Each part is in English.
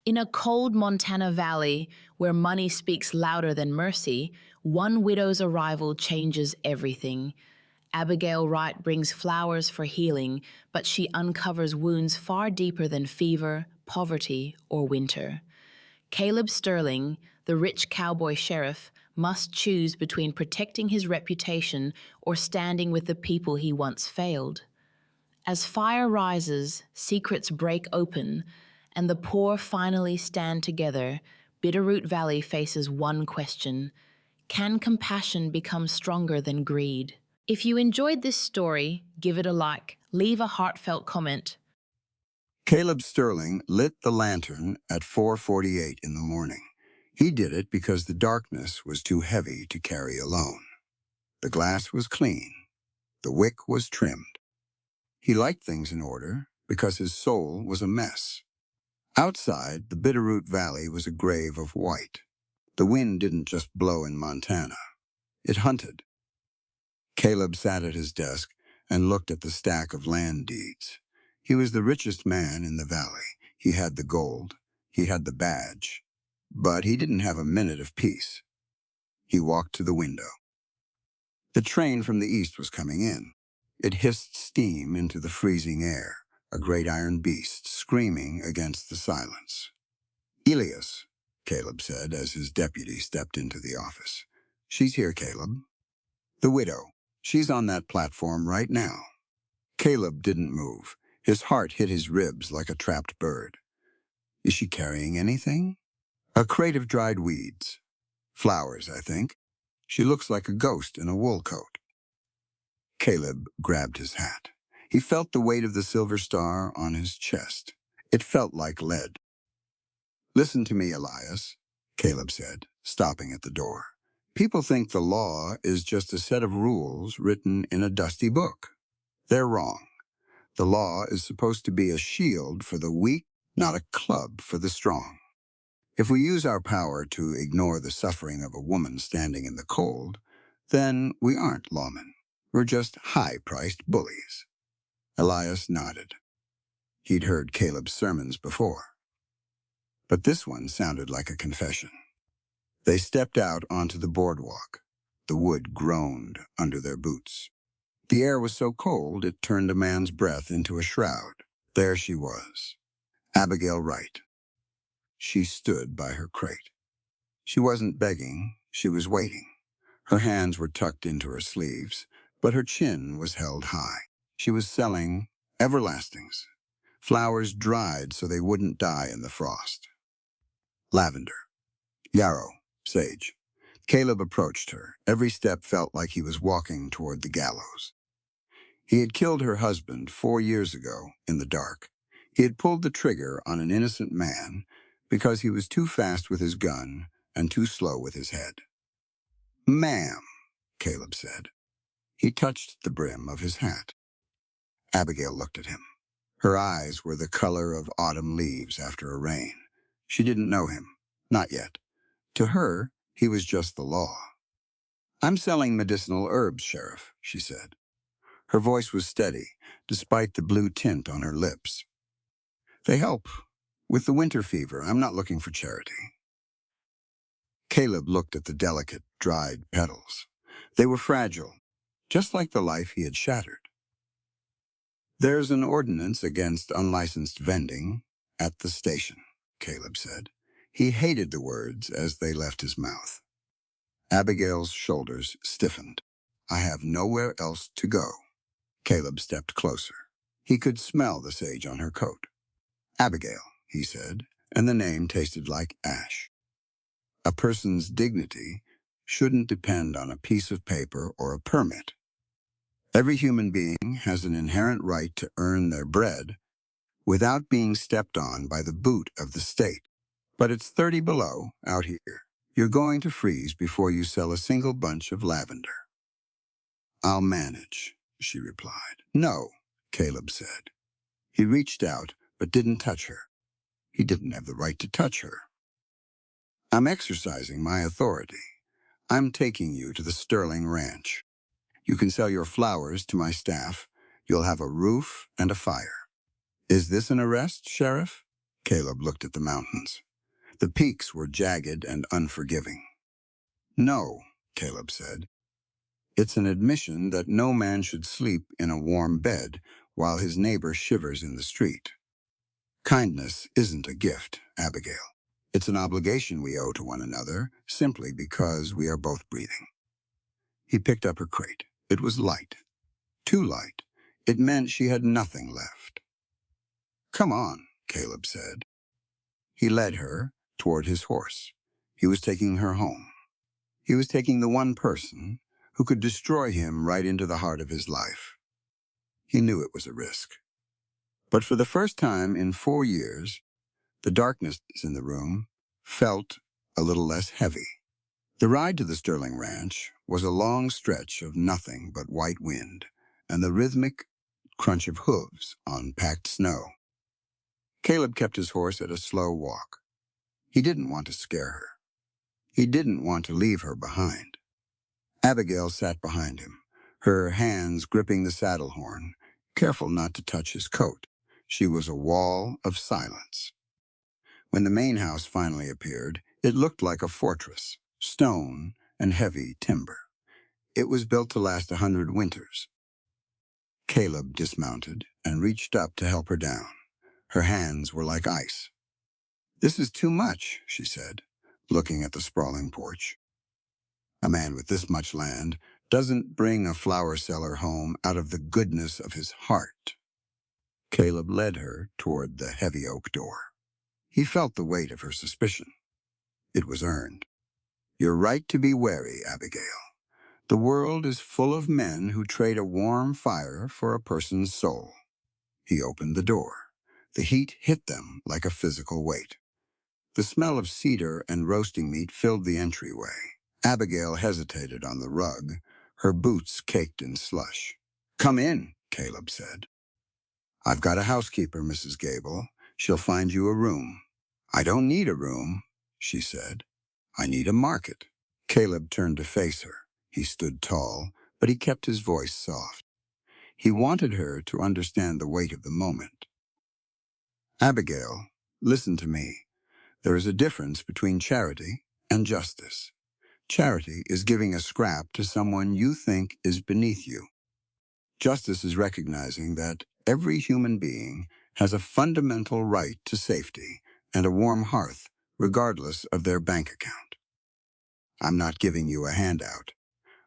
In a cold Montana valley where money speaks louder than mercy, one widow's arrival changes everything. Abigail Wright brings flowers for healing, but she uncovers wounds far deeper than fever, poverty, or winter. Caleb Sterling, the rich cowboy sheriff, must choose between protecting his reputation or standing with the people he once failed. As fire rises, secrets break open, and the poor finally stand together, Bitterroot Valley faces one question: can compassion become stronger than greed? If you enjoyed this story, give it a like, leave a heartfelt comment. Caleb Sterling lit the lantern at 4:48 in the morning. He did it because the darkness was too heavy to carry alone. The glass was clean. The wick was trimmed. He liked things in order because his soul was a mess. Outside, the Bitterroot Valley was a grave of white. The wind didn't just blow in Montana. It hunted. Caleb sat at his desk and looked at the stack of land deeds. He was the richest man in the valley. He had the gold. He had the badge. But he didn't have a minute of peace. He walked to the window. The train from the east was coming in. It hissed steam into the freezing air, a great iron beast screaming against the silence. "Elias," Caleb said as his deputy stepped into the office. "She's here, Caleb." "The widow. She's on that platform right now." Caleb didn't move. His heart hit his ribs like a trapped bird. "Is she carrying anything?" "A crate of dried weeds. Flowers, I think. She looks like a ghost in a wool coat." Caleb grabbed his hat. He felt the weight of the silver star on his chest. It felt like lead. "Listen to me, Elias," Caleb said, stopping at the door. "People think the law is just a set of rules written in a dusty book. They're wrong. The law is supposed to be a shield for the weak, not a club for the strong. If we use our power to ignore the suffering of a woman standing in the cold, then we aren't lawmen. We're just high-priced bullies." Elias nodded. He'd heard Caleb's sermons before. But this one sounded like a confession. They stepped out onto the boardwalk. The wood groaned under their boots. The air was so cold it turned a man's breath into a shroud. There she was, Abigail Wright. She stood by her crate. She wasn't begging, she was waiting. Her hands were tucked into her sleeves, but her chin was held high. She was selling everlastings, flowers dried so they wouldn't die in the frost. Lavender, yarrow, sage. Caleb approached her. Every step felt like he was walking toward the gallows. He had killed her husband 4 years ago in the dark. He had pulled the trigger on an innocent man because he was too fast with his gun and too slow with his head. "Ma'am," Caleb said. He touched the brim of his hat. Abigail looked at him. Her eyes were the color of autumn leaves after a rain. She didn't know him. Not yet. To her, he was just the law. "I'm selling medicinal herbs, Sheriff," she said. Her voice was steady, despite the blue tint on her lips. "They help. With the winter fever, I'm not looking for charity." Caleb looked at the delicate, dried petals. They were fragile, just like the life he had shattered. "There's an ordinance against unlicensed vending at the station," Caleb said. He hated the words as they left his mouth. Abigail's shoulders stiffened. "I have nowhere else to go." Caleb stepped closer. He could smell the sage on her coat. "Abigail," he said, and the name tasted like ash. A person's dignity shouldn't depend on a piece of paper or a permit. Every human being has an inherent right to earn their bread without being stepped on by the boot of the state. But it's 30 below out here. You're going to freeze before you sell a single bunch of lavender." "I'll manage," she replied. "No," Caleb said. He reached out, but didn't touch her. He didn't have the right to touch her. "I'm exercising my authority. I'm taking you to the Sterling Ranch. You can sell your flowers to my staff. You'll have a roof and a fire." "Is this an arrest, Sheriff?" Caleb looked at the mountains. The peaks were jagged and unforgiving. No, Caleb said. It's an admission that no man should sleep in a warm bed while his neighbor shivers in the street. Kindness isn't a gift, Abigail. It's an obligation we owe to one another simply because we are both breathing. He picked up her crate. It was light. Too light. It meant she had nothing left. Come on, Caleb said. He led her toward his horse. He was taking her home. He was taking the one person who could destroy him right into the heart of his life. He knew it was a risk. But for the first time in 4 years, the darkness in the room felt a little less heavy. The ride to the Sterling Ranch was a long stretch of nothing but white wind and the rhythmic crunch of hooves on packed snow. Caleb kept his horse at a slow walk. He didn't want to scare her. He didn't want to leave her behind. Abigail sat behind him, her hands gripping the saddle horn, careful not to touch his coat. She was a wall of silence. When the main house finally appeared, it looked like a fortress, stone and heavy timber. It was built to last 100 winters. Caleb dismounted and reached up to help her down. Her hands were like ice. "This is too much," she said, looking at the sprawling porch. "A man with this much land doesn't bring a flower seller home out of the goodness of his heart." Caleb led her toward the heavy oak door. He felt the weight of her suspicion. It was earned. "You're right to be wary, Abigail. The world is full of men who trade a warm fire for a person's soul." He opened the door. The heat hit them like a physical weight. The smell of cedar and roasting meat filled the entryway. Abigail hesitated on the rug, her boots caked in slush. "Come in," Caleb said. "I've got a housekeeper, Mrs. Gable. She'll find you a room." "I don't need a room," she said. "I need a market." Caleb turned to face her. He stood tall, but he kept his voice soft. He wanted her to understand the weight of the moment. "Abigail, listen to me. There is a difference between charity and justice. Charity is giving a scrap to someone you think is beneath you. Justice is recognizing that every human being has a fundamental right to safety and a warm hearth, regardless of their bank account. I'm not giving you a handout.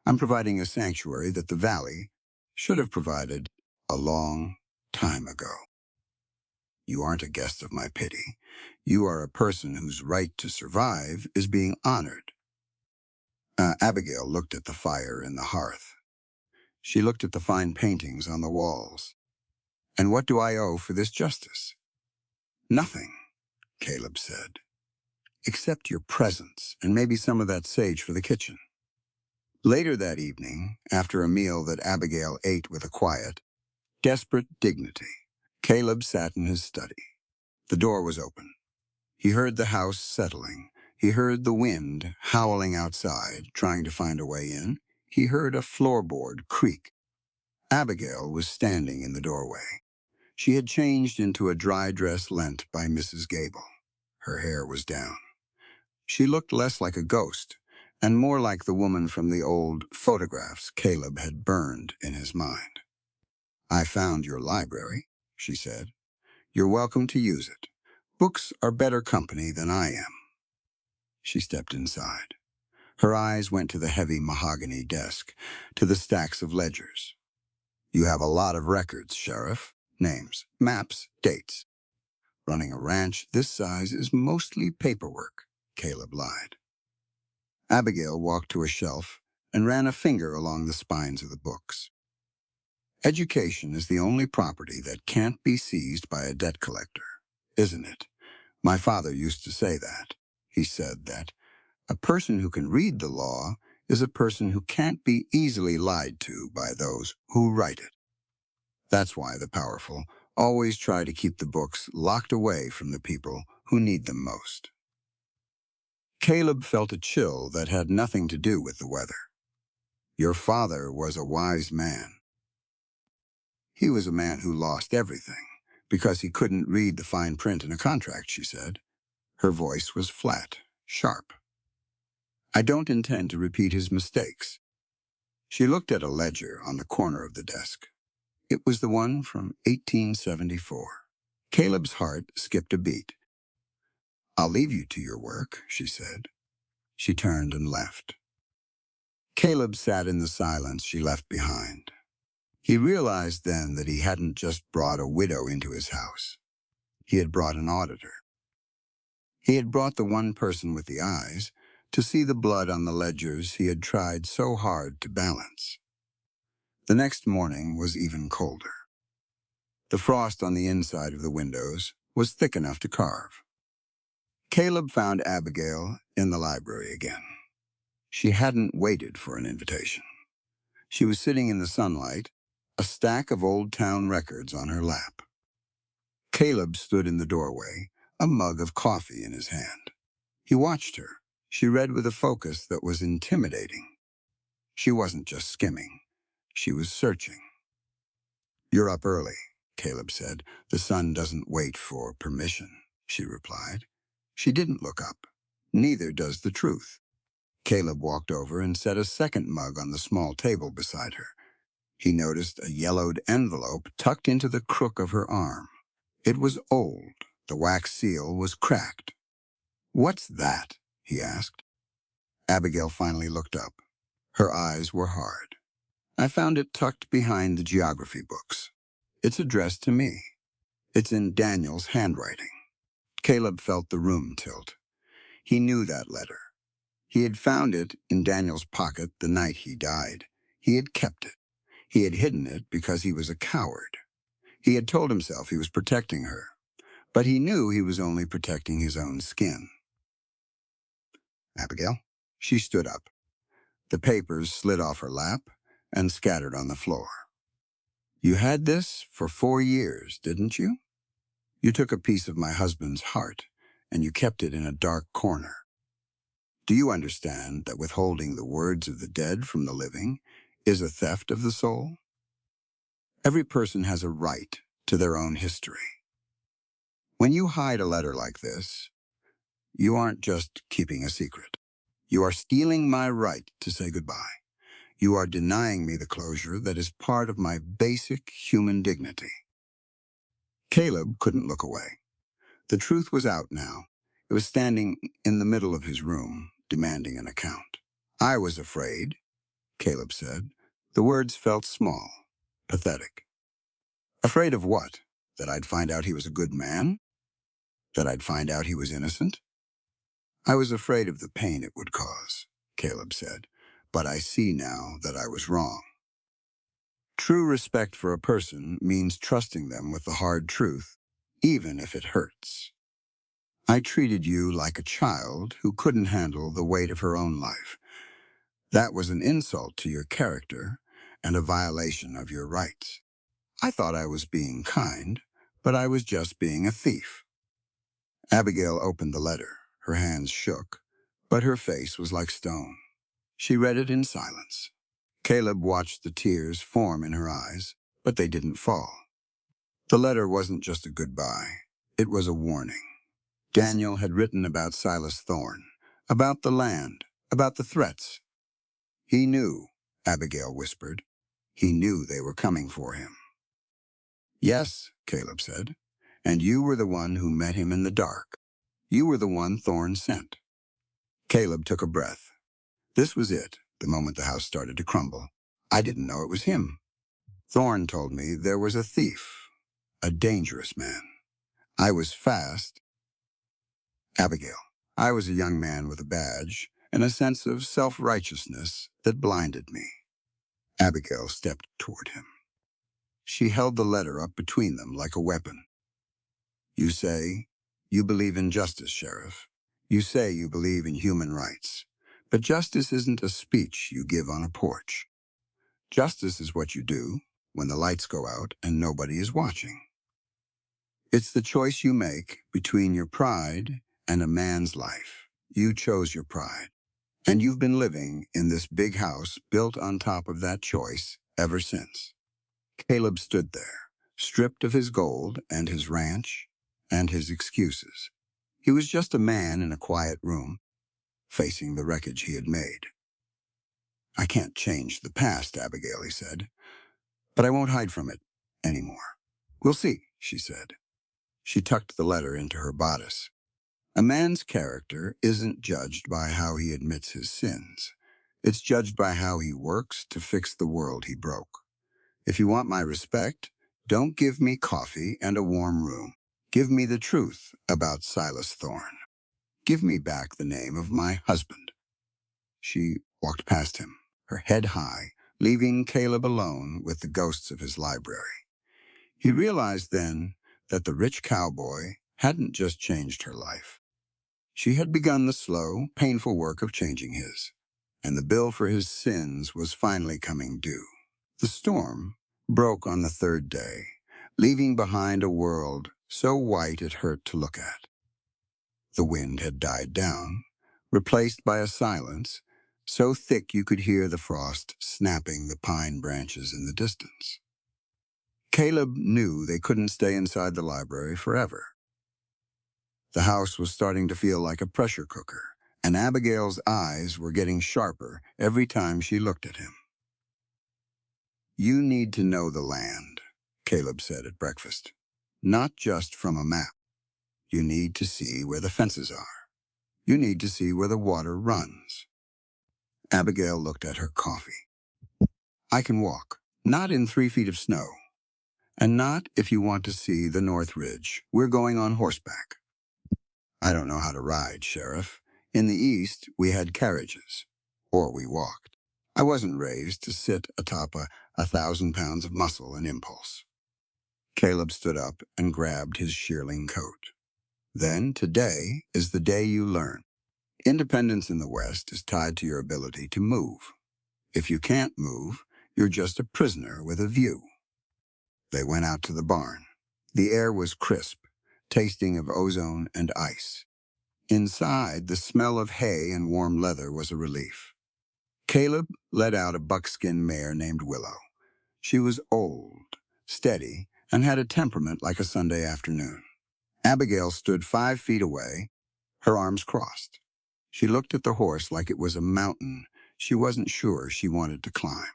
I'm providing a sanctuary that the Valley should have provided a long time ago. You aren't a guest of my pity. You are a person whose right to survive is being honored." Abigail looked at the fire in the hearth. She looked at the fine paintings on the walls. "And what do I owe for this justice?" "Nothing," Caleb said, "except your presence and maybe some of that sage for the kitchen." Later that evening, after a meal that Abigail ate with a quiet, desperate dignity, Caleb sat in his study. The door was open. He heard the house settling. He heard the wind howling outside, trying to find a way in. He heard a floorboard creak. Abigail was standing in the doorway. She had changed into a dry dress lent by Mrs. Gable. Her hair was down. She looked less like a ghost and more like the woman from the old photographs Caleb had burned in his mind. "I found your library," she said. "You're welcome to use it. Books are better company than I am." She stepped inside. Her eyes went to the heavy mahogany desk, to the stacks of ledgers. "You have a lot of records, Sheriff. Names, maps, dates. Running a ranch this size is mostly paperwork," Caleb lied. Abigail walked to a shelf and ran a finger along the spines of the books. "Education is the only property that can't be seized by a debt collector, isn't it? My father used to say that. He said that a person who can read the law is a person who can't be easily lied to by those who write it. That's why the powerful always try to keep the books locked away from the people who need them most." Caleb felt a chill that had nothing to do with the weather. "Your father was a wise man." "He was a man who lost everything, Because he couldn't read the fine print in a contract, she said. Her voice was flat, sharp. I don't intend to repeat his mistakes. She looked at a ledger on the corner of the desk. It was the one from 1874. Caleb's heart skipped a beat. I'll leave you to your work, she said. She turned and left. Caleb sat in the silence she left behind. He realized then that he hadn't just brought a widow into his house. He had brought an auditor. He had brought the one person with the eyes to see the blood on the ledgers he had tried so hard to balance. The next morning was even colder. The frost on the inside of the windows was thick enough to carve. Caleb found Abigail in the library again. She hadn't waited for an invitation. She was sitting in the sunlight, a stack of old town records on her lap. Caleb stood in the doorway, a mug of coffee in his hand. He watched her. She read with a focus that was intimidating. She wasn't just skimming. She was searching. You're up early, Caleb said. The sun doesn't wait for permission, she replied. She didn't look up. Neither does the truth. Caleb walked over and set a second mug on the small table beside her. He noticed a yellowed envelope tucked into the crook of her arm. It was old. The wax seal was cracked. What's that? He asked. Abigail finally looked up. Her eyes were hard. I found it tucked behind the geography books. It's addressed to me. It's in Daniel's handwriting. Caleb felt the room tilt. He knew that letter. He had found it in Daniel's pocket the night he died. He had kept it. He had hidden it because he was a coward. He had told himself he was protecting her, but he knew he was only protecting his own skin. Abigail? She stood up. The papers slid off her lap and scattered on the floor. You had this for 4 years, didn't you? You took a piece of my husband's heart, and you kept it in a dark corner. Do you understand that withholding the words of the dead from the living is a theft of the soul? Every person has a right to their own history. When you hide a letter like this, you aren't just keeping a secret. You are stealing my right to say goodbye. You are denying me the closure that is part of my basic human dignity. Caleb couldn't look away. The truth was out now. It was standing in the middle of his room, demanding an account. I was afraid, Caleb said. The words felt small, pathetic. Afraid of what? That I'd find out he was a good man? That I'd find out he was innocent? I was afraid of the pain it would cause, Caleb said, but I see now that I was wrong. True respect for a person means trusting them with the hard truth, even if it hurts. I treated you like a child who couldn't handle the weight of her own life. That was an insult to your character and a violation of your rights. I thought I was being kind, but I was just being a thief. Abigail opened the letter. Her hands shook, but her face was like stone. She read it in silence. Caleb watched the tears form in her eyes, but they didn't fall. The letter wasn't just a goodbye. It was a warning. Daniel had written about Silas Thorne, about the land, about the threats. He knew, Abigail whispered. He knew they were coming for him. Yes, Caleb said, and you were the one who met him in the dark. You were the one Thorne sent. Caleb took a breath. This was it, the moment the house started to crumble. I didn't know it was him. Thorne told me there was a thief, a dangerous man. I was fast. Abigail. I was a young man with a badge and a sense of self-righteousness that blinded me. Abigail stepped toward him. She held the letter up between them like a weapon. You say you believe in justice, Sheriff. You say you believe in human rights. But justice isn't a speech you give on a porch. Justice is what you do when the lights go out and nobody is watching. It's the choice you make between your pride and a man's life. You chose your pride. And you've been living in this big house built on top of that choice ever since. Caleb stood there, stripped of his gold and his ranch and his excuses. He was just a man in a quiet room, facing the wreckage he had made. "I can't change the past, Abigail," he said, "but I won't hide from it anymore." "We'll see," she said. She tucked the letter into her bodice. A man's character isn't judged by how he admits his sins. It's judged by how he works to fix the world he broke. If you want my respect, don't give me coffee and a warm room. Give me the truth about Silas Thorne. Give me back the name of my husband. She walked past him, her head high, leaving Caleb alone with the ghosts of his library. He realized then that the rich cowboy hadn't just changed her life. She had begun the slow, painful work of changing his, and the bill for his sins was finally coming due. The storm broke on the third day, leaving behind a world so white it hurt to look at. The wind had died down, replaced by a silence so thick you could hear the frost snapping the pine branches in the distance. Caleb knew they couldn't stay inside the library forever. The house was starting to feel like a pressure cooker, and Abigail's eyes were getting sharper every time she looked at him. "You need to know the land," Caleb said at breakfast. "Not just from a map. You need to see where the fences are. You need to see where the water runs." Abigail looked at her coffee. "I can walk, not in 3 feet of snow. And not if you want to see the North Ridge. We're going on horseback." "I don't know how to ride, Sheriff. In the East, we had carriages. Or we walked. I wasn't raised to sit atop a 1,000 pounds of muscle and impulse." Caleb stood up and grabbed his shearling coat. "Then today is the day you learn. Independence in the West is tied to your ability to move. If you can't move, you're just a prisoner with a view." They went out to the barn. The air was crisp, tasting of ozone and ice. Inside, the smell of hay and warm leather was a relief. Caleb led out a buckskin mare named Willow. She was old, steady, and had a temperament like a Sunday afternoon. Abigail stood 5 feet away, her arms crossed. She looked at the horse like it was a mountain she wasn't sure she wanted to climb.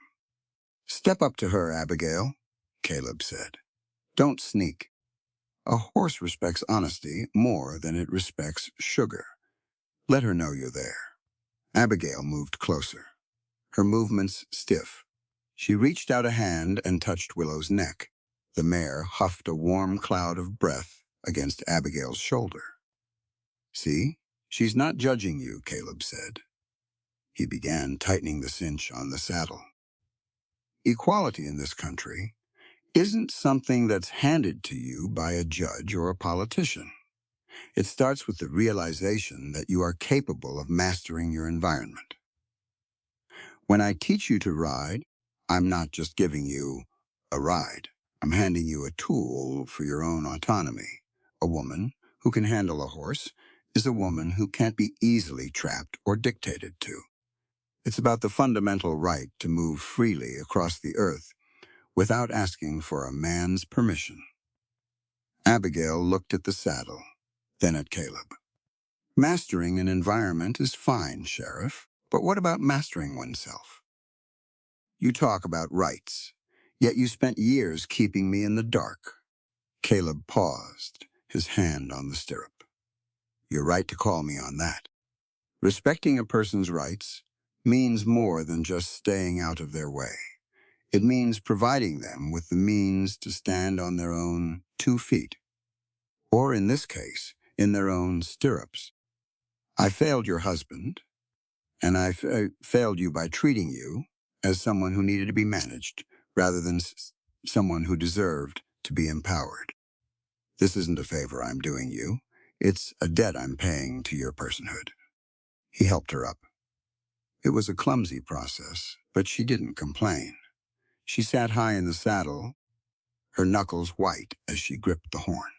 "Step up to her, Abigail," Caleb said. "Don't sneak. A horse respects honesty more than it respects sugar. Let her know you're there." Abigail moved closer, her movements stiff. She reached out a hand and touched Willow's neck. The mare huffed a warm cloud of breath against Abigail's shoulder. "See, she's not judging you," Caleb said. He began tightening the cinch on the saddle. "Equality in this country isn't something that's handed to you by a judge or a politician. It starts with the realization that you are capable of mastering your environment. When I teach you to ride, I'm not just giving you a ride. I'm handing you a tool for your own autonomy. A woman who can handle a horse is a woman who can't be easily trapped or dictated to. It's about the fundamental right to move freely across the earth without asking for a man's permission." Abigail looked at the saddle, then at Caleb. "Mastering an environment is fine, Sheriff, but what about mastering oneself? You talk about rights, yet you spent years keeping me in the dark." Caleb paused, his hand on the stirrup. "You're right to call me on that. Respecting a person's rights means more than just staying out of their way. It means providing them with the means to stand on their own 2 feet, or in this case, in their own stirrups. I failed your husband, and I failed you by treating you as someone who needed to be managed rather than someone who deserved to be empowered. This isn't a favor I'm doing you. It's a debt I'm paying to your personhood." He helped her up. It was a clumsy process, but she didn't complain. She sat high in the saddle, her knuckles white as she gripped the horn.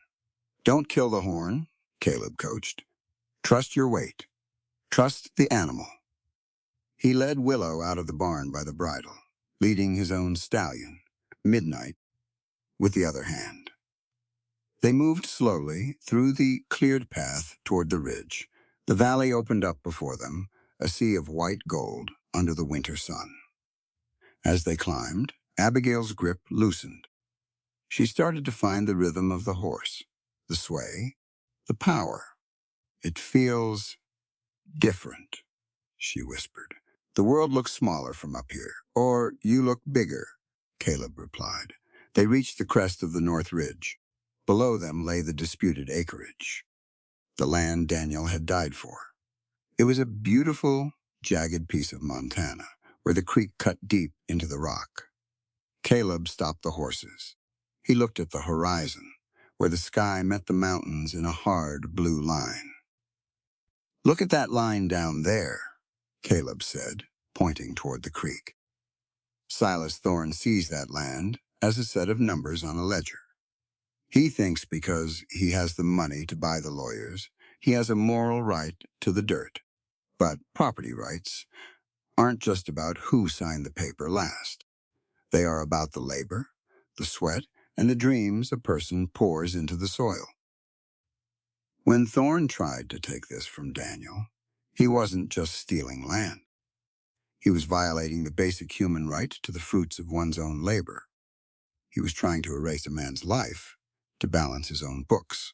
"Don't kill the horn," Caleb coached. "Trust your weight. Trust the animal." He led Willow out of the barn by the bridle, leading his own stallion, Midnight, with the other hand. They moved slowly through the cleared path toward the ridge. The valley opened up before them, a sea of white gold under the winter sun. As they climbed, Abigail's grip loosened. She started to find the rhythm of the horse, the sway, the power. It feels different, she whispered. The world looks smaller from up here, or you look bigger, Caleb replied. They reached the crest of the North Ridge. Below them lay the disputed acreage, the land Daniel had died for. It was a beautiful, jagged piece of Montana, where the creek cut deep into the rock. Caleb stopped the horses. He looked at the horizon, where the sky met the mountains in a hard blue line. Look at that line down there, Caleb said, pointing toward the creek. Silas Thorne sees that land as a set of numbers on a ledger. He thinks because he has the money to buy the lawyers, he has a moral right to the dirt. But property rights aren't just about who signed the paper last. They are about the labor, the sweat, and the dreams a person pours into the soil. When Thorne tried to take this from Daniel, he wasn't just stealing land. He was violating the basic human right to the fruits of one's own labor. He was trying to erase a man's life to balance his own books.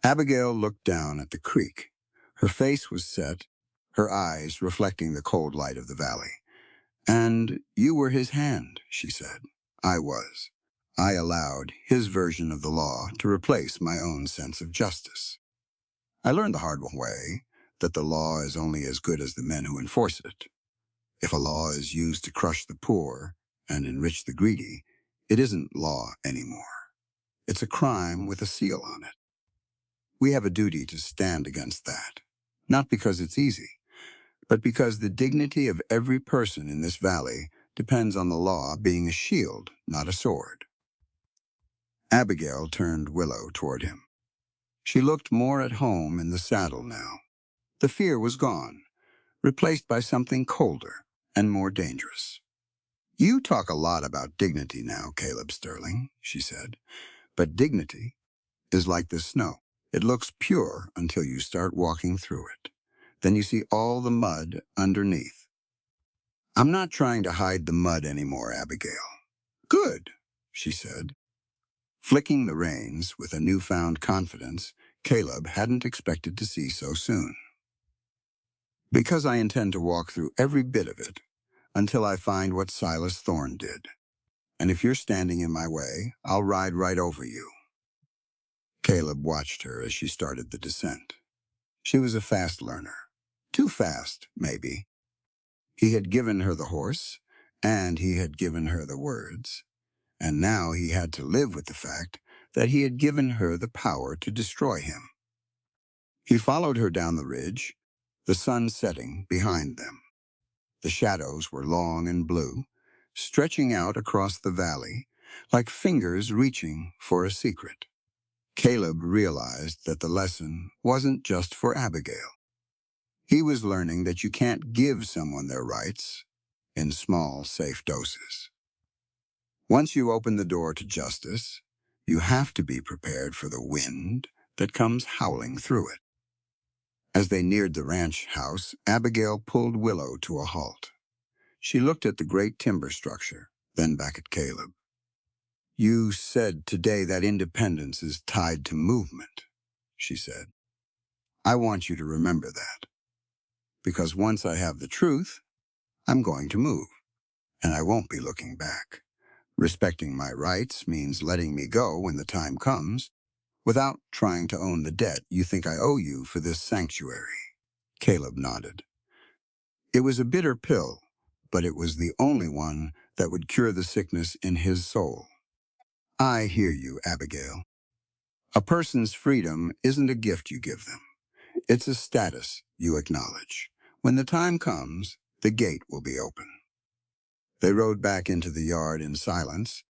Abigail looked down at the creek. Her face was set, her eyes reflecting the cold light of the valley. And you were his hand, she said. I was. I allowed his version of the law to replace my own sense of justice. I learned the hard way that the law is only as good as the men who enforce it. If a law is used to crush the poor and enrich the greedy, it isn't law anymore. It's a crime with a seal on it. We have a duty to stand against that, not because it's easy, but because the dignity of every person in this valley depends on the law being a shield, not a sword. Abigail turned Willow toward him. She looked more at home in the saddle now. The fear was gone, replaced by something colder and more dangerous. You talk a lot about dignity now, Caleb Sterling, she said, but dignity is like the snow. It looks pure until you start walking through it. Then you see all the mud underneath. I'm not trying to hide the mud anymore, Abigail. Good, she said. Flicking the reins with a newfound confidence Caleb hadn't expected to see so soon. Because I intend to walk through every bit of it until I find what Silas Thorne did. And if you're standing in my way, I'll ride right over you. Caleb watched her as she started the descent. She was a fast learner. Too fast, maybe. He had given her the horse, and he had given her the words. And now he had to live with the fact that he had given her the power to destroy him. He followed her down the ridge, the sun setting behind them. The shadows were long and blue, stretching out across the valley like fingers reaching for a secret. Caleb realized that the lesson wasn't just for Abigail. He was learning that you can't give someone their rights in small, safe doses. Once you open the door to justice, you have to be prepared for the wind that comes howling through it. As they neared the ranch house, Abigail pulled Willow to a halt. She looked at the great timber structure, then back at Caleb. You said today that independence is tied to movement, she said. I want you to remember that, because once I have the truth, I'm going to move, and I won't be looking back. Respecting my rights means letting me go when the time comes, without trying to own the debt you think I owe you for this sanctuary. Caleb nodded. It was a bitter pill, but it was the only one that would cure the sickness in his soul. I hear you, Abigail. A person's freedom isn't a gift you give them. It's a status you acknowledge. When the time comes, the gate will be open. They rode back into the yard in silence,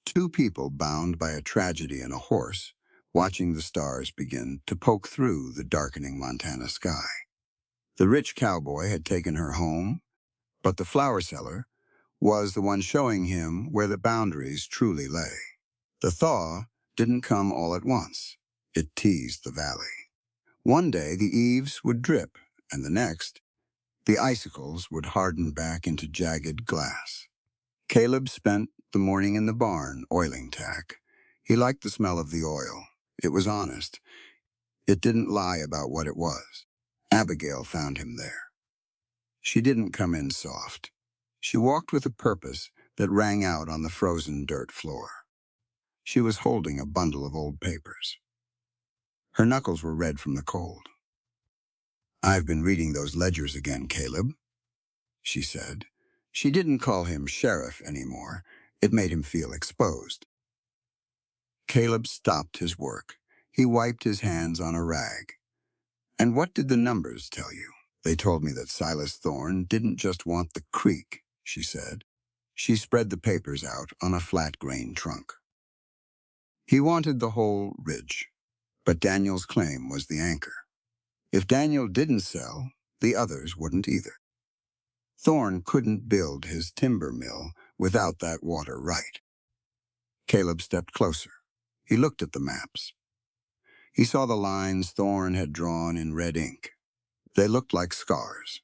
two people bound by a tragedy and a horse, watching the stars begin to poke through the darkening Montana sky. The rich cowboy had taken her home, but the flower seller was the one showing him where the boundaries truly lay. The thaw didn't come all at once. It teased the valley. One day the eaves would drip, and the next, the icicles would harden back into jagged glass. Caleb spent the morning in the barn, oiling tack. He liked the smell of the oil. It was honest. It didn't lie about what it was. Abigail found him there. She didn't come in soft. She walked with a purpose that rang out on the frozen dirt floor. She was holding a bundle of old papers. Her knuckles were red from the cold. "I've been reading those ledgers again, Caleb," she said. She didn't call him sheriff anymore. It made him feel exposed. Caleb stopped his work. He wiped his hands on a rag. "And what did the numbers tell you?" "They told me that Silas Thorne didn't just want the creek," she said. She spread the papers out on a flat-grain trunk. "He wanted the whole ridge, but Daniel's claim was the anchor. If Daniel didn't sell, the others wouldn't either. Thorne couldn't build his timber mill without that water right." Caleb stepped closer. He looked at the maps. He saw the lines Thorne had drawn in red ink. They looked like scars.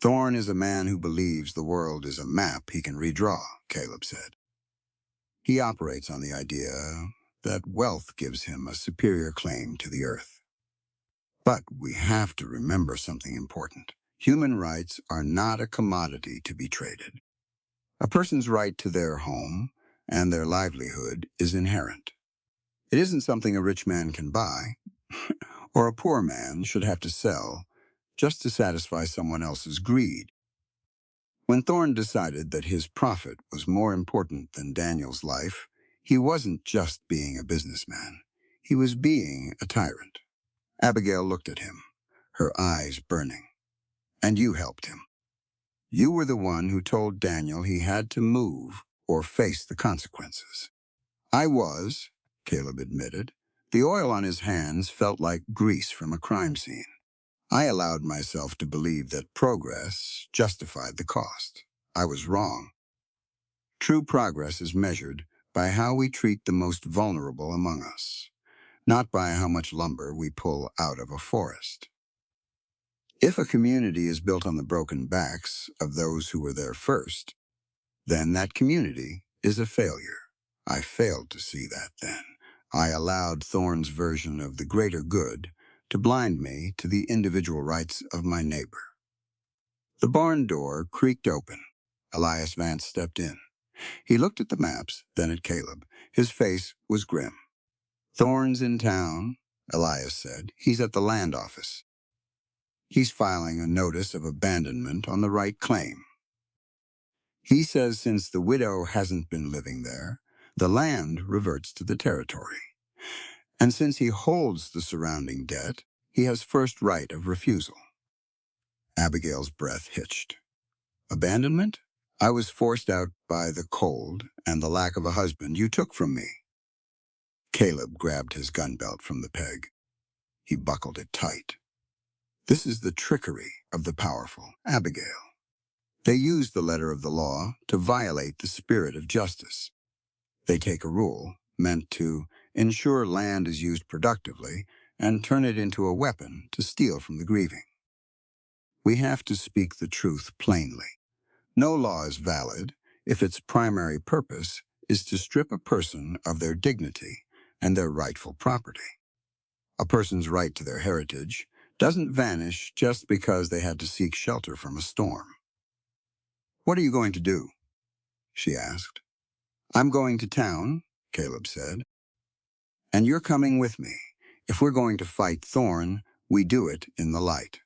"Thorne is a man who believes the world is a map he can redraw," Caleb said. "He operates on the idea that wealth gives him a superior claim to the earth. But we have to remember something important. Human rights are not a commodity to be traded. A person's right to their home and their livelihood is inherent. It isn't something a rich man can buy, or a poor man should have to sell just to satisfy someone else's greed." When Thorne decided that his profit was more important than Daniel's life, he wasn't just being a businessman. He was being a tyrant. Abigail looked at him, her eyes burning. "And you helped him. You were the one who told Daniel he had to move or face the consequences." "I was," Caleb admitted. The oil on his hands felt like grease from a crime scene. "I allowed myself to believe that progress justified the cost. I was wrong. True progress is measured by how we treat the most vulnerable among us, not by how much lumber we pull out of a forest. If a community is built on the broken backs of those who were there first, then that community is a failure. I failed to see that then. I allowed Thorne's version of the greater good to blind me to the individual rights of my neighbor." The barn door creaked open. Elias Vance stepped in. He looked at the maps, then at Caleb. His face was grim. "Thorne's in town," Elias said. "He's at the land office. He's filing a notice of abandonment on the right claim. He says since the widow hasn't been living there, the land reverts to the territory. And since he holds the surrounding debt, he has first right of refusal." Abigail's breath hitched. "Abandonment? I was forced out by the cold and the lack of a husband you took from me." Caleb grabbed his gun belt from the peg. He buckled it tight. "This is the trickery of the powerful, Abigail. They use the letter of the law to violate the spirit of justice. They take a rule meant to ensure land is used productively and turn it into a weapon to steal from the grieving. We have to speak the truth plainly. No law is valid if its primary purpose is to strip a person of their dignity and their rightful property. A person's right to their heritage doesn't vanish just because they had to seek shelter from a storm." "What are you going to do?" she asked. "I'm going to town," Caleb said. "And you're coming with me. If we're going to fight Thorne, we do it in the light.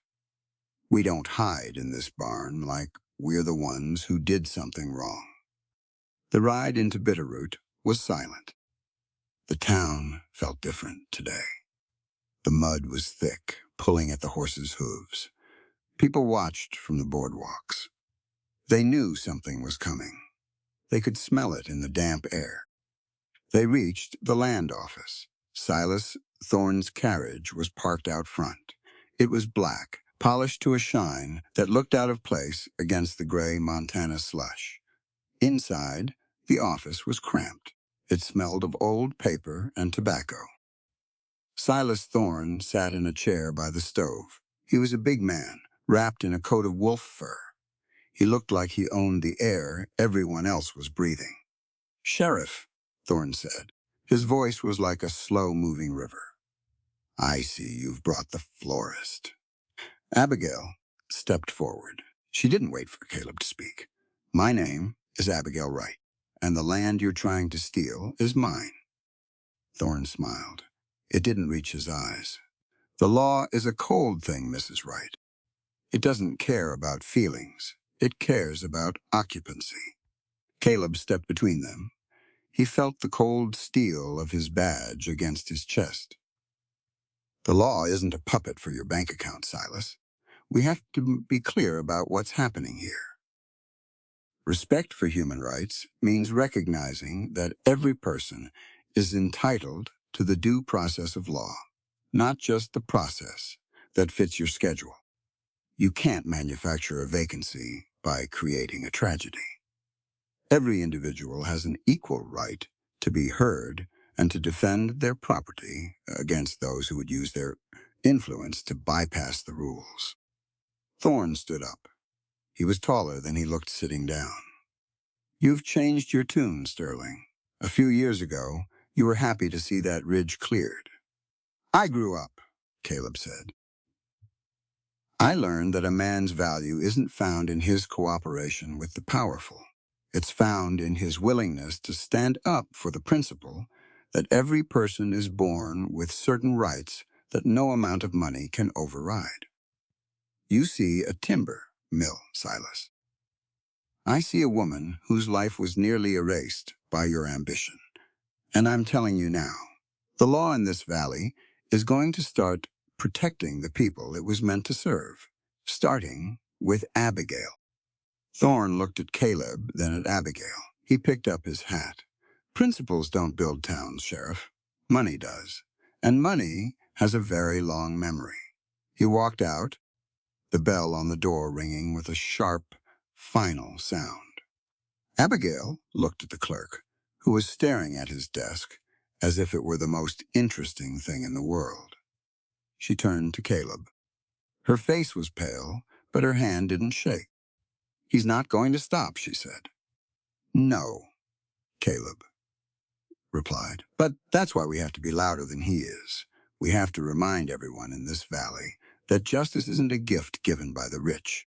We don't hide in this barn like we're the ones who did something wrong." The ride into Bitterroot was silent. The town felt different today. The mud was thick, pulling at the horses' hooves. People watched from the boardwalks. They knew something was coming. They could smell it in the damp air. They reached the land office. Silas Thorne's carriage was parked out front. It was black, polished to a shine that looked out of place against the gray Montana slush. Inside, the office was cramped. It smelled of old paper and tobacco. Silas Thorne sat in a chair by the stove. He was a big man, wrapped in a coat of wolf fur. He looked like he owned the air everyone else was breathing. "Sheriff," Thorne said. His voice was like a slow-moving river. "I see you've brought the florist." Abigail stepped forward. She didn't wait for Caleb to speak. "My name is Abigail Wright, and the land you're trying to steal is mine." Thorne smiled. It didn't reach his eyes. "The law is a cold thing, Mrs. Wright. It doesn't care about feelings. It cares about occupancy." Caleb stepped between them. He felt the cold steel of his badge against his chest. "The law isn't a puppet for your bank account, Silas. We have to be clear about what's happening here. Respect for human rights means recognizing that every person is entitled to the due process of law, not just the process that fits your schedule. You can't manufacture a vacancy by creating a tragedy. Every individual has an equal right to be heard and to defend their property against those who would use their influence to bypass the rules." Thorne stood up. He was taller than he looked sitting down. "You've changed your tune, Sterling. A few years ago, you were happy to see that ridge cleared." "I grew up," Caleb said. "I learned that a man's value isn't found in his cooperation with the powerful. It's found in his willingness to stand up for the principle that every person is born with certain rights that no amount of money can override. You see a timber mill, Silas. I see a woman whose life was nearly erased by your ambition. And I'm telling you now, the law in this valley is going to start protecting the people it was meant to serve, starting with Abigail." Thorne looked at Caleb, then at Abigail. He picked up his hat. "Principles don't build towns, Sheriff. Money does. And money has a very long memory." He walked out, the bell on the door ringing with a sharp, final sound. Abigail looked at the clerk, who was staring at his desk as if it were the most interesting thing in the world. She turned to Caleb. Her face was pale, but her hand didn't shake. "He's not going to stop," she said. "No," Caleb replied. "But that's why we have to be louder than he is. We have to remind everyone in this valley that justice isn't a gift given by the rich.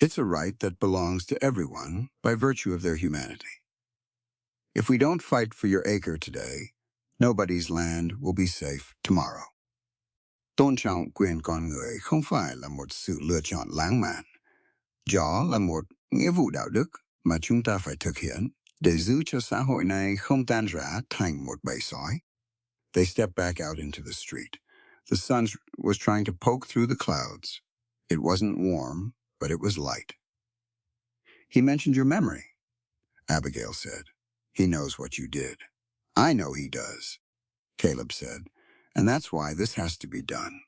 It's a right that belongs to everyone by virtue of their humanity. If we don't fight for your acre today, nobody's land will be safe tomorrow." Tôn trọng quyền con người không phải là một sự lựa chọn lãng mạn. Đó là một nghĩa vụ đạo đức mà chúng ta phải thực hiện để giữ cho xã hội này không tan rã thành một bầy sói. They stepped back out into the street. The sun was trying to poke through the clouds. It wasn't warm, but it was light. "He mentioned your memory," Abigail said. "He knows what you did." "I know he does," Caleb said, "and that's why this has to be done.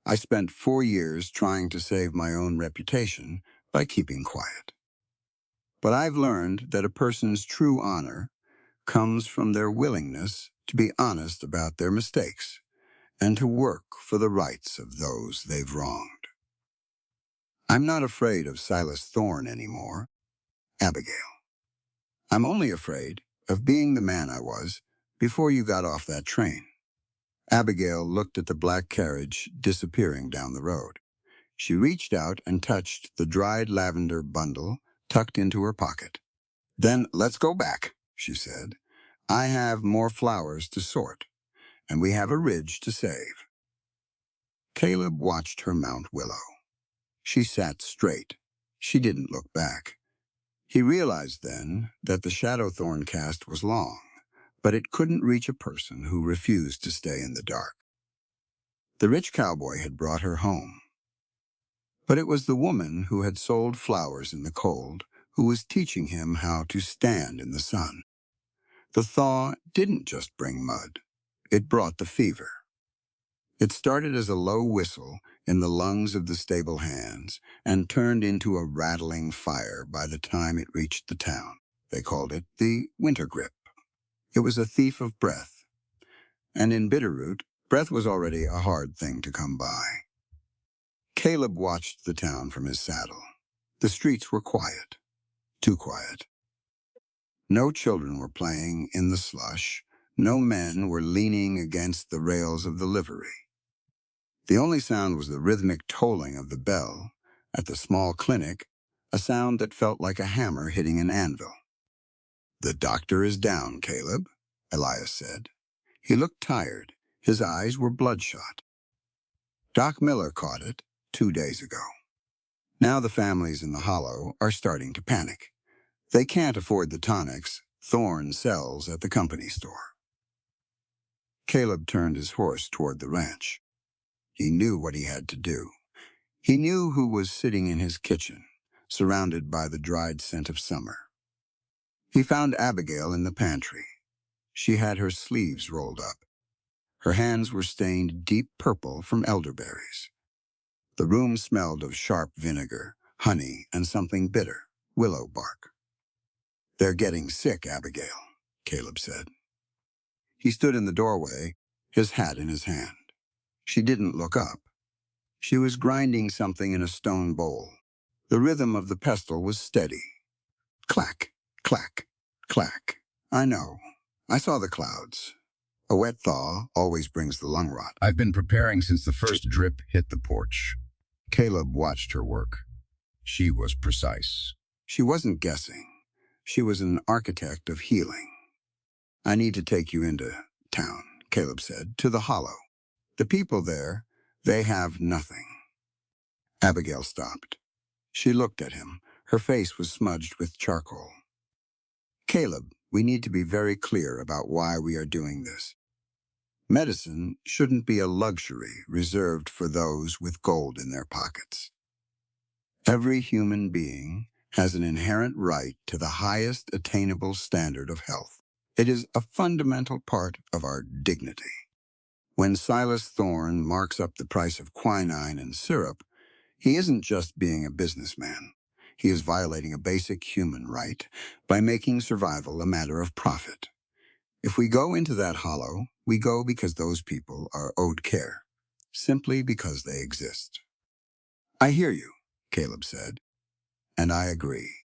I spent 4 years trying to save my own reputation by keeping quiet. But I've learned that a person's true honor comes from their willingness to be honest about their mistakes and to work for the rights of those they've wronged. I'm not afraid of Silas Thorne anymore, Abigail. I'm only afraid of being the man I was before you got off that train." Abigail looked at the black carriage disappearing down the road. She reached out and touched the dried lavender bundle tucked into her pocket. "Then let's go back," she said. "I have more flowers to sort, and we have a ridge to save." Caleb watched her mount Willow. She sat straight. She didn't look back. He realized then that the shadow Thorne cast was long, but it couldn't reach a person who refused to stay in the dark. The rich cowboy had brought her home. But it was the woman who had sold flowers in the cold who was teaching him how to stand in the sun. The thaw didn't just bring mud. It brought the fever. It started as a low whistle in the lungs of the stable hands and turned into a rattling fire by the time it reached the town. They called it the winter grip. It was a thief of breath, and in Bitterroot, breath was already a hard thing to come by. Caleb watched the town from his saddle. The streets were quiet, too quiet. No children were playing in the slush. No men were leaning against the rails of the livery. The only sound was the rhythmic tolling of the bell at the small clinic, a sound that felt like a hammer hitting an anvil. "The doctor is down, Caleb," Elias said. He looked tired. His eyes were bloodshot. Doc Miller caught it 2 days ago. Now the families in the hollow are starting to panic. They can't afford the tonics Thorne sells at the company store. Caleb turned his horse toward the ranch. He knew what he had to do. He knew who was sitting in his kitchen, surrounded by the dried scent of summer. He found Abigail in the pantry. She had her sleeves rolled up. Her hands were stained deep purple from elderberries. The room smelled of sharp vinegar, honey, and something bitter, willow bark. "They're getting sick, Abigail," Caleb said. He stood in the doorway, his hat in his hand. She didn't look up. She was grinding something in a stone bowl. The rhythm of the pestle was steady. Clack, clack, clack. "I know. I saw the clouds. A wet thaw always brings the lung rot." "I've been preparing since the first drip hit the porch." Caleb watched her work. She was precise. She wasn't guessing. She was an architect of healing. "I need to take you into town," Caleb said, "to the hollow. The people there, they have nothing." Abigail stopped. She looked at him. Her face was smudged with charcoal. "Caleb, we need to be very clear about why we are doing this. Medicine shouldn't be a luxury reserved for those with gold in their pockets. Every human being has an inherent right to the highest attainable standard of health. It is a fundamental part of our dignity. When Silas Thorne marks up the price of quinine and syrup, he isn't just being a businessman. He is violating a basic human right by making survival a matter of profit. If we go into that hollow, we go because those people are owed care, simply because they exist." "I hear you," Caleb said, "and I agree.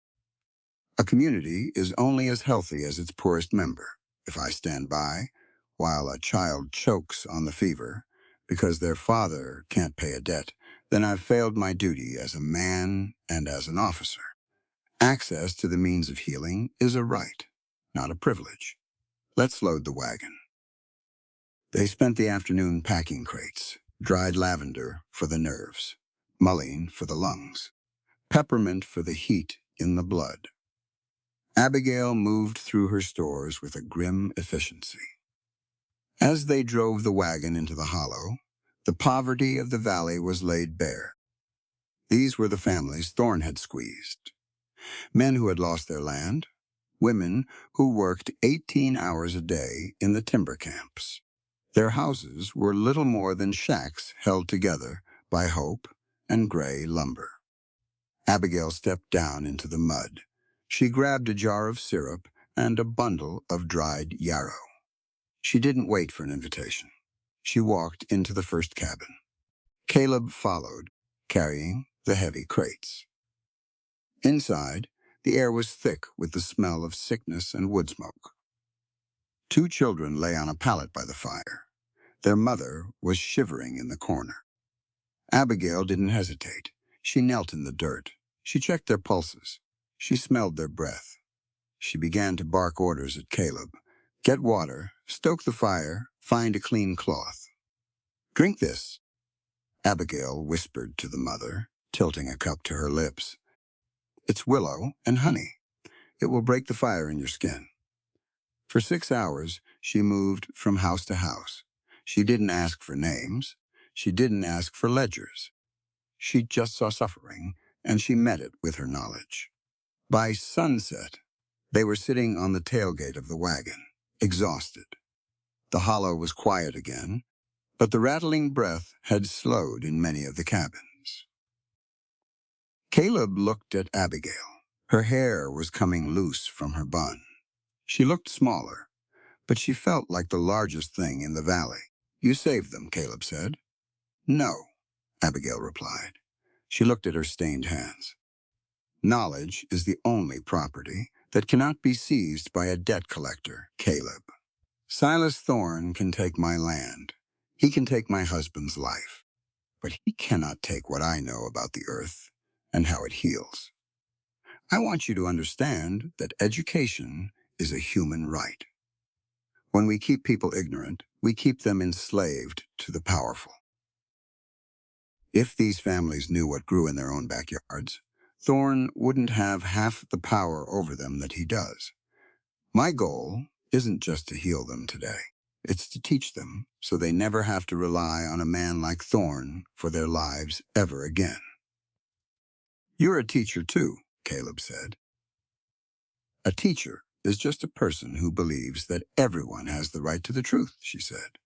A community is only as healthy as its poorest member. If I stand by while a child chokes on the fever because their father can't pay a debt, then I've failed my duty as a man and as an officer. Access to the means of healing is a right, not a privilege. Let's load the wagon." They spent the afternoon packing crates, dried lavender for the nerves, mullein for the lungs, peppermint for the heat in the blood. Abigail moved through her stores with a grim efficiency. As they drove the wagon into the hollow, the poverty of the valley was laid bare. These were the families Thorne had squeezed. Men who had lost their land, women who worked 18 hours a day in the timber camps. Their houses were little more than shacks held together by hope and gray lumber. Abigail stepped down into the mud. She grabbed a jar of syrup and a bundle of dried yarrow. She didn't wait for an invitation. She walked into the first cabin. Caleb followed, carrying the heavy crates. Inside, the air was thick with the smell of sickness and wood smoke. 2 children lay on a pallet by the fire. Their mother was shivering in the corner. Abigail didn't hesitate. She knelt in the dirt. She checked their pulses. She smelled their breath. She began to bark orders at Caleb. "Get water, stoke the fire, find a clean cloth. Drink this," Abigail whispered to the mother, tilting a cup to her lips. "It's willow and honey. It will break the fire in your skin." For 6 hours, she moved from house to house. She didn't ask for names. She didn't ask for ledgers. She just saw suffering, and she met it with her knowledge. By sunset, they were sitting on the tailgate of the wagon, exhausted. The hollow was quiet again, but the rattling breath had slowed in many of the cabins. Caleb looked at Abigail. Her hair was coming loose from her bun. She looked smaller, but she felt like the largest thing in the valley. "You saved them," Caleb said. "No," Abigail replied. She looked at her stained hands. "Knowledge is the only property that cannot be seized by a debt collector, Caleb. Silas Thorne can take my land. He can take my husband's life. But he cannot take what I know about the earth and how it heals. I want you to understand that education is a human right. When we keep people ignorant, we keep them enslaved to the powerful. If these families knew what grew in their own backyards, Thorne wouldn't have half the power over them that he does. My goal isn't just to heal them today. It's to teach them so they never have to rely on a man like Thorne for their lives ever again." "You're a teacher too," Caleb said. "A teacher is just a person who believes that everyone has the right to the truth," she said.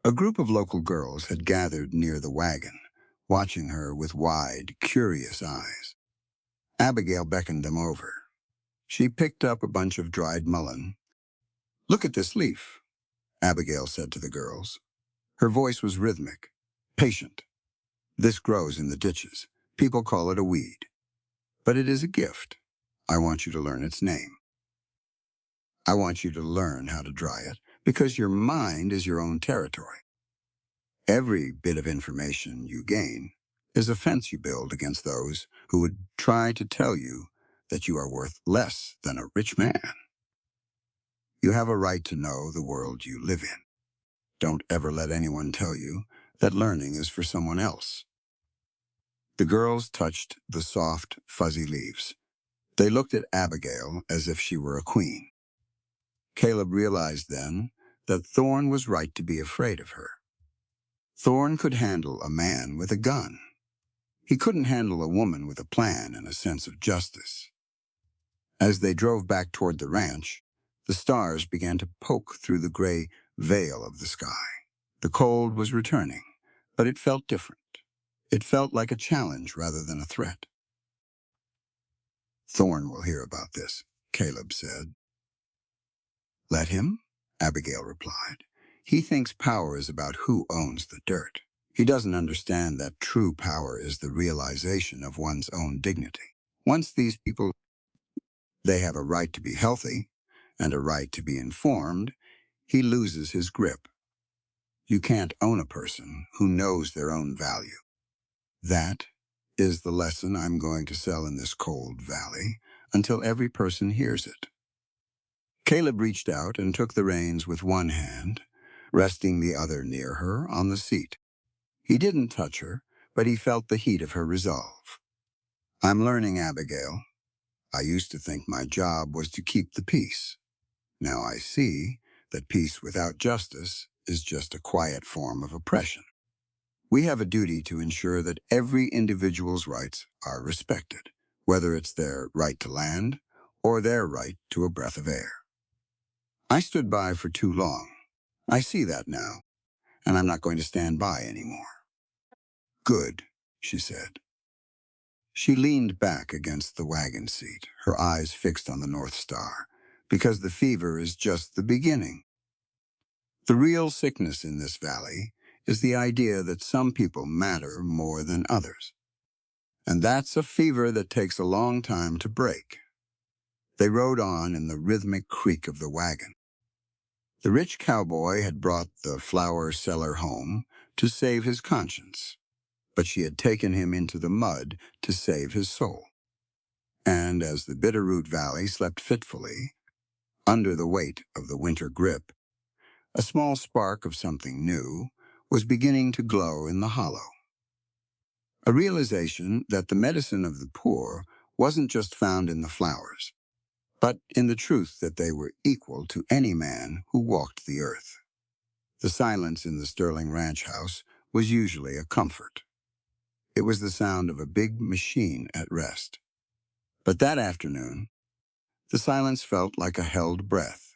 A group of local girls had gathered near the wagon, watching her with wide, curious eyes. Abigail beckoned them over. She picked up a bunch of dried mullein. "Look at this leaf," Abigail said to the girls. Her voice was rhythmic, patient. "This grows in the ditches. People call it a weed. But it is a gift. I want you to learn its name. I want you to learn how to dry it, because your mind is your own territory. Every bit of information you gain is a fence you build against those who would try to tell you that you are worth less than a rich man. You have a right to know the world you live in. Don't ever let anyone tell you that learning is for someone else." The girls touched the soft, fuzzy leaves. They looked at Abigail as if she were a queen. Caleb realized then that Thorne was right to be afraid of her. Thorne could handle a man with a gun. He couldn't handle a woman with a plan and a sense of justice. As they drove back toward the ranch, the stars began to poke through the gray veil of the sky. The cold was returning, but it felt different. It felt like a challenge rather than a threat. "Thorne will hear about this," Caleb said. "Let him," Abigail replied. "He thinks power is about who owns the dirt. He doesn't understand that true power is the realization of one's own dignity. Once these people, they have a right to be healthy and a right to be informed, he loses his grip. You can't own a person who knows their own value. That is the lesson I'm going to sell in this cold valley until every person hears it." Caleb reached out and took the reins with one hand, resting the other near her on the seat. He didn't touch her, but he felt the heat of her resolve. "I'm learning, Abigail. I used to think my job was to keep the peace. Now I see that peace without justice is just a quiet form of oppression. We have a duty to ensure that every individual's rights are respected, whether it's their right to land or their right to a breath of air. I stood by for too long. I see that now, and I'm not going to stand by anymore." "Good," she said. She leaned back against the wagon seat, her eyes fixed on the North Star, because the fever is just the beginning. The real sickness in this valley is the idea that some people matter more than others. And that's a fever that takes a long time to break. They rode on in the rhythmic creak of the wagon. The rich cowboy had brought the flour seller home to save his conscience, but she had taken him into the mud to save his soul. And as the Bitterroot Valley slept fitfully, under the weight of the winter grip, a small spark of something new was beginning to glow in the hollow. A realization that the medicine of the poor wasn't just found in the flowers, but in the truth that they were equal to any man who walked the earth. The silence in the Sterling ranch house was usually a comfort. It was the sound of a big machine at rest. But that afternoon, the silence felt like a held breath.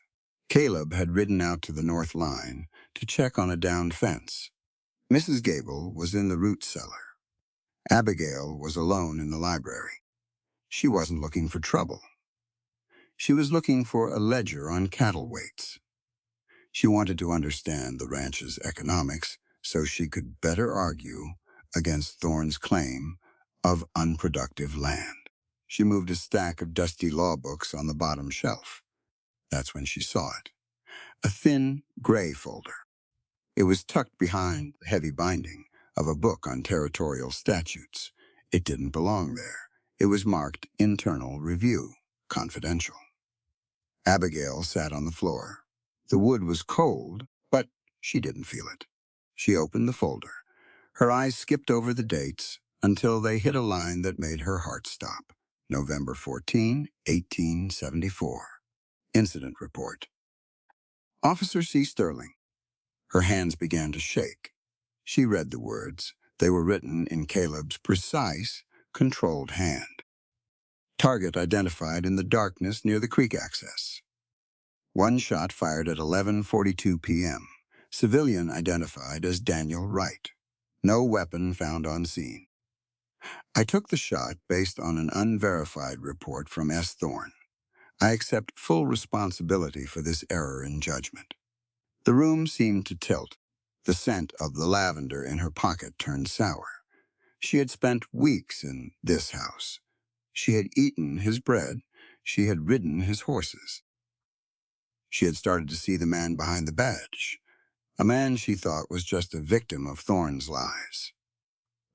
Caleb had ridden out to the north line to check on a downed fence. Mrs. Gable was in the root cellar. Abigail was alone in the library. She wasn't looking for trouble. She was looking for a ledger on cattle weights. She wanted to understand the ranch's economics so she could better argue against Thorne's claim of unproductive land. She moved a stack of dusty law books on the bottom shelf. That's when she saw it. A thin, gray folder. It was tucked behind the heavy binding of a book on territorial statutes. It didn't belong there. It was marked Internal Review, Confidential. Abigail sat on the floor. The wood was cold, but she didn't feel it. She opened the folder. Her eyes skipped over the dates until they hit a line that made her heart stop. November 14, 1874. Incident report. Officer C. Sterling. Her hands began to shake. She read the words. They were written in Caleb's precise, controlled hand. Target identified in the darkness near the creek access. One shot fired at 11:42 p.m. Civilian identified as Daniel Wright. No weapon found on scene. I took the shot based on an unverified report from S. Thorne. I accept full responsibility for this error in judgment. The room seemed to tilt. The scent of the lavender in her pocket turned sour. She had spent weeks in this house. She had eaten his bread. She had ridden his horses. She had started to see the man behind the badge, a man she thought was just a victim of Thorne's lies.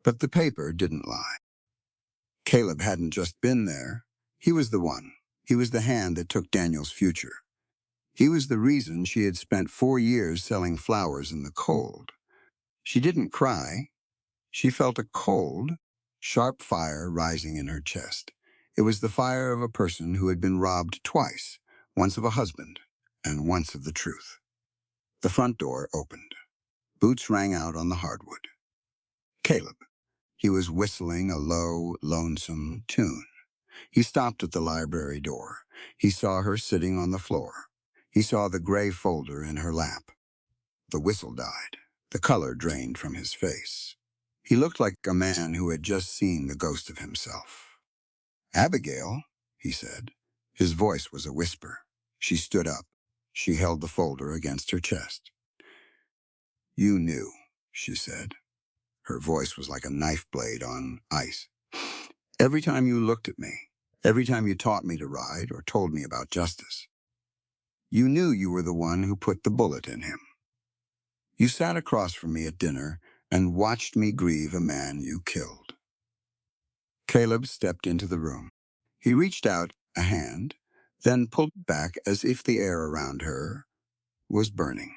But the paper didn't lie. Caleb hadn't just been there. He was the one. He was the hand that took Daniel's future. He was the reason she had spent 4 years selling flowers in the cold. She didn't cry. She felt a cold, sharp fire rising in her chest. It was the fire of a person who had been robbed twice, once of a husband and once of the truth. The front door opened. Boots rang out on the hardwood. Caleb. He was whistling a low, lonesome tune. He stopped at the library door. He saw her sitting on the floor. He saw the gray folder in her lap. The whistle died. The color drained from his face. He looked like a man who had just seen the ghost of himself. "Abigail," he said. His voice was a whisper. She stood up. She held the folder against her chest. "You knew," she said. Her voice was like a knife blade on ice. "Every time you looked at me, every time you taught me to ride or told me about justice, you knew you were the one who put the bullet in him. You sat across from me at dinner and watched me grieve a man you killed." Caleb stepped into the room. He reached out a hand, then pulled it back as if the air around her was burning.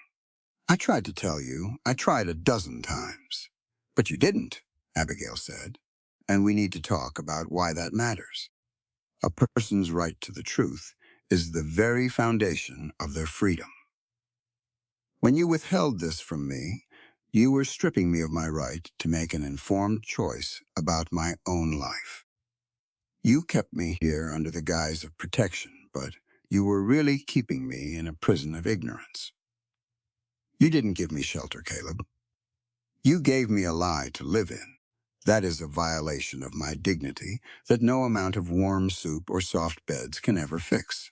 "I tried to tell you. I tried a dozen times. But you didn't," Abigail said. "And we need to talk about why that matters. A person's right to the truth is the very foundation of their freedom. When you withheld this from me, you were stripping me of my right to make an informed choice about my own life. You kept me here under the guise of protection, but you were really keeping me in a prison of ignorance. You didn't give me shelter, Caleb. You gave me a lie to live in. That is a violation of my dignity that no amount of warm soup or soft beds can ever fix."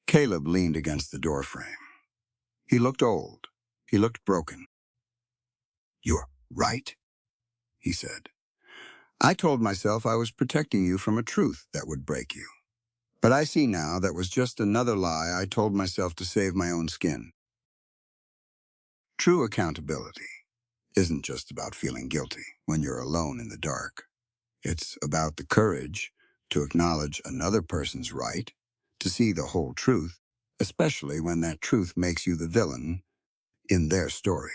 Caleb leaned against the doorframe. He looked old. He looked broken. "You're right," he said. "I told myself I was protecting you from a truth that would break you. But I see now that was just another lie I told myself to save my own skin. True accountability isn't just about feeling guilty when you're alone in the dark. It's about the courage to acknowledge another person's right, to see the whole truth, especially when that truth makes you the villain in their story.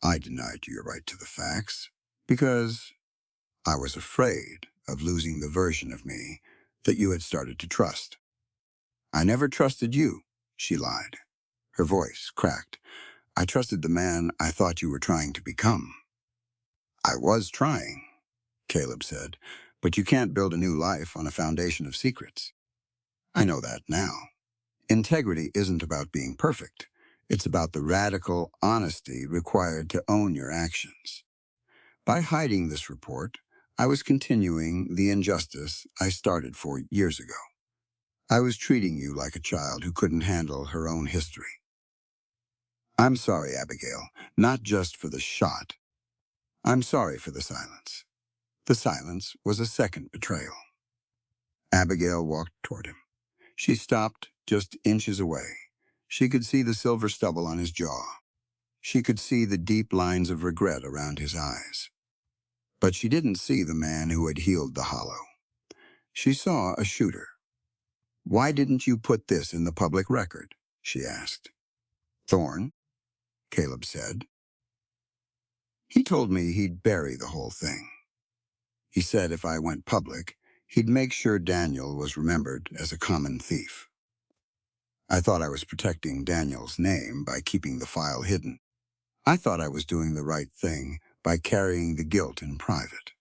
I denied you your right to the facts because I was afraid of losing the version of me that you had started to trust. I never trusted you," she lied. Her voice cracked. "I trusted the man I thought you were trying to become." "I was trying," Caleb said, "but you can't build a new life on a foundation of secrets. I know that now. Integrity isn't about being perfect. It's about the radical honesty required to own your actions. By hiding this report, I was continuing the injustice I started 4 years ago. I was treating you like a child who couldn't handle her own history. I'm sorry, Abigail, not just for the shot. I'm sorry for the silence. The silence was a second betrayal. Abigail walked toward him. She stopped just inches away. She could see the silver stubble on his jaw. She could see the deep lines of regret around his eyes. But she didn't see the man who had healed the hollow. She saw a shooter. Why didn't you put this in the public record? She asked. Thorne, Caleb said. He told me he'd bury the whole thing. He said if I went public, he'd make sure Daniel was remembered as a common thief. I thought I was protecting Daniel's name by keeping the file hidden. I thought I was doing the right thing by carrying the guilt in private.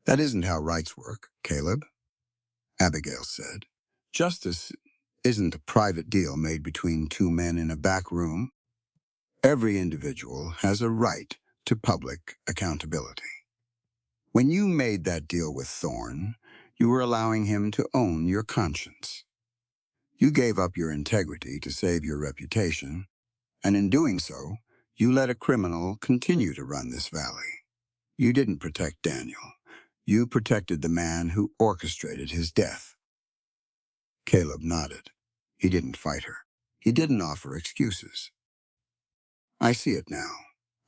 That isn't how rights work, Caleb, Abigail said. Justice isn't a private deal made between two men in a back room. Every individual has a right to public accountability. When you made that deal with Thorne, you were allowing him to own your conscience. You gave up your integrity to save your reputation, and in doing so, you let a criminal continue to run this valley. You didn't protect Daniel. You protected the man who orchestrated his death. Caleb nodded. He didn't fight her. He didn't offer excuses. I see it now.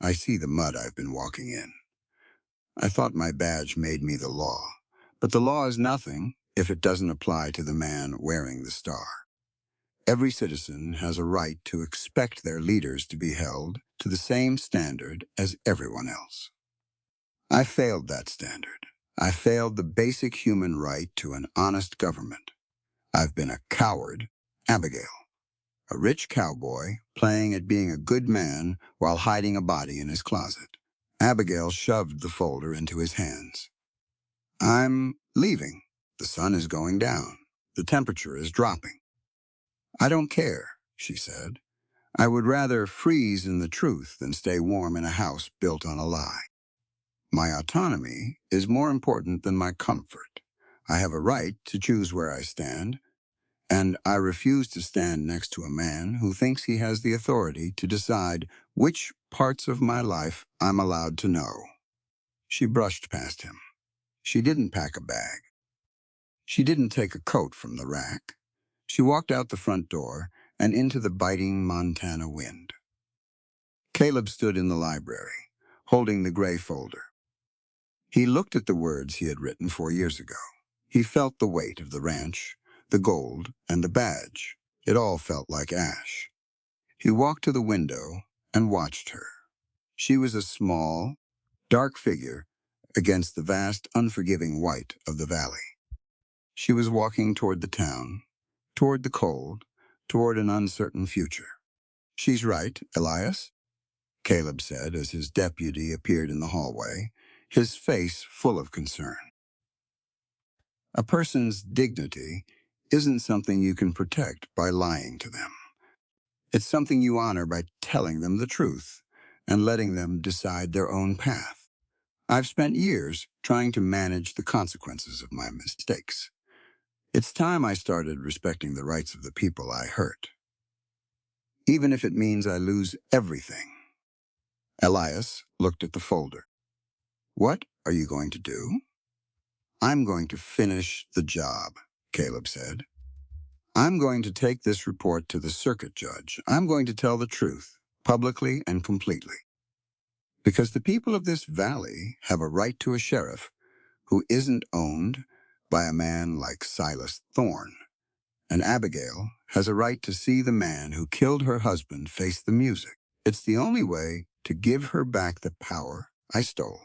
I see the mud I've been walking in. I thought my badge made me the law, but the law is nothing if it doesn't apply to the man wearing the star. Every citizen has a right to expect their leaders to be held to the same standard as everyone else. I failed that standard. I failed the basic human right to an honest government. I've been a coward, Abigail. A rich cowboy playing at being a good man while hiding a body in his closet. Abigail shoved the folder into his hands. I'm leaving. The sun is going down. The temperature is dropping. I don't care, she said. I would rather freeze in the truth than stay warm in a house built on a lie. My autonomy is more important than my comfort. I have a right to choose where I stand, and I refuse to stand next to a man who thinks he has the authority to decide which parts of my life I'm allowed to know. She brushed past him. She didn't pack a bag. She didn't take a coat from the rack. She walked out the front door and into the biting Montana wind. Caleb stood in the library, holding the gray folder. He looked at the words he had written 4 years ago. He felt the weight of the ranch, the gold, and the badge. It all felt like ash. He walked to the window and watched her. She was a small, dark figure against the vast, unforgiving white of the valley. She was walking toward the town, toward the cold, toward an uncertain future. She's right, Elias, Caleb said as his deputy appeared in the hallway, his face full of concern. A person's dignity isn't something you can protect by lying to them. It's something you honor by telling them the truth and letting them decide their own path. I've spent years trying to manage the consequences of my mistakes. It's time I started respecting the rights of the people I hurt, even if it means I lose everything. Elias looked at the folder. What are you going to do? I'm going to finish the job, Caleb said. I'm going to take this report to the circuit judge. I'm going to tell the truth, publicly and completely. Because the people of this valley have a right to a sheriff who isn't owned by a man like Silas Thorne. And Abigail has a right to see the man who killed her husband face the music. It's the only way to give her back the power I stole.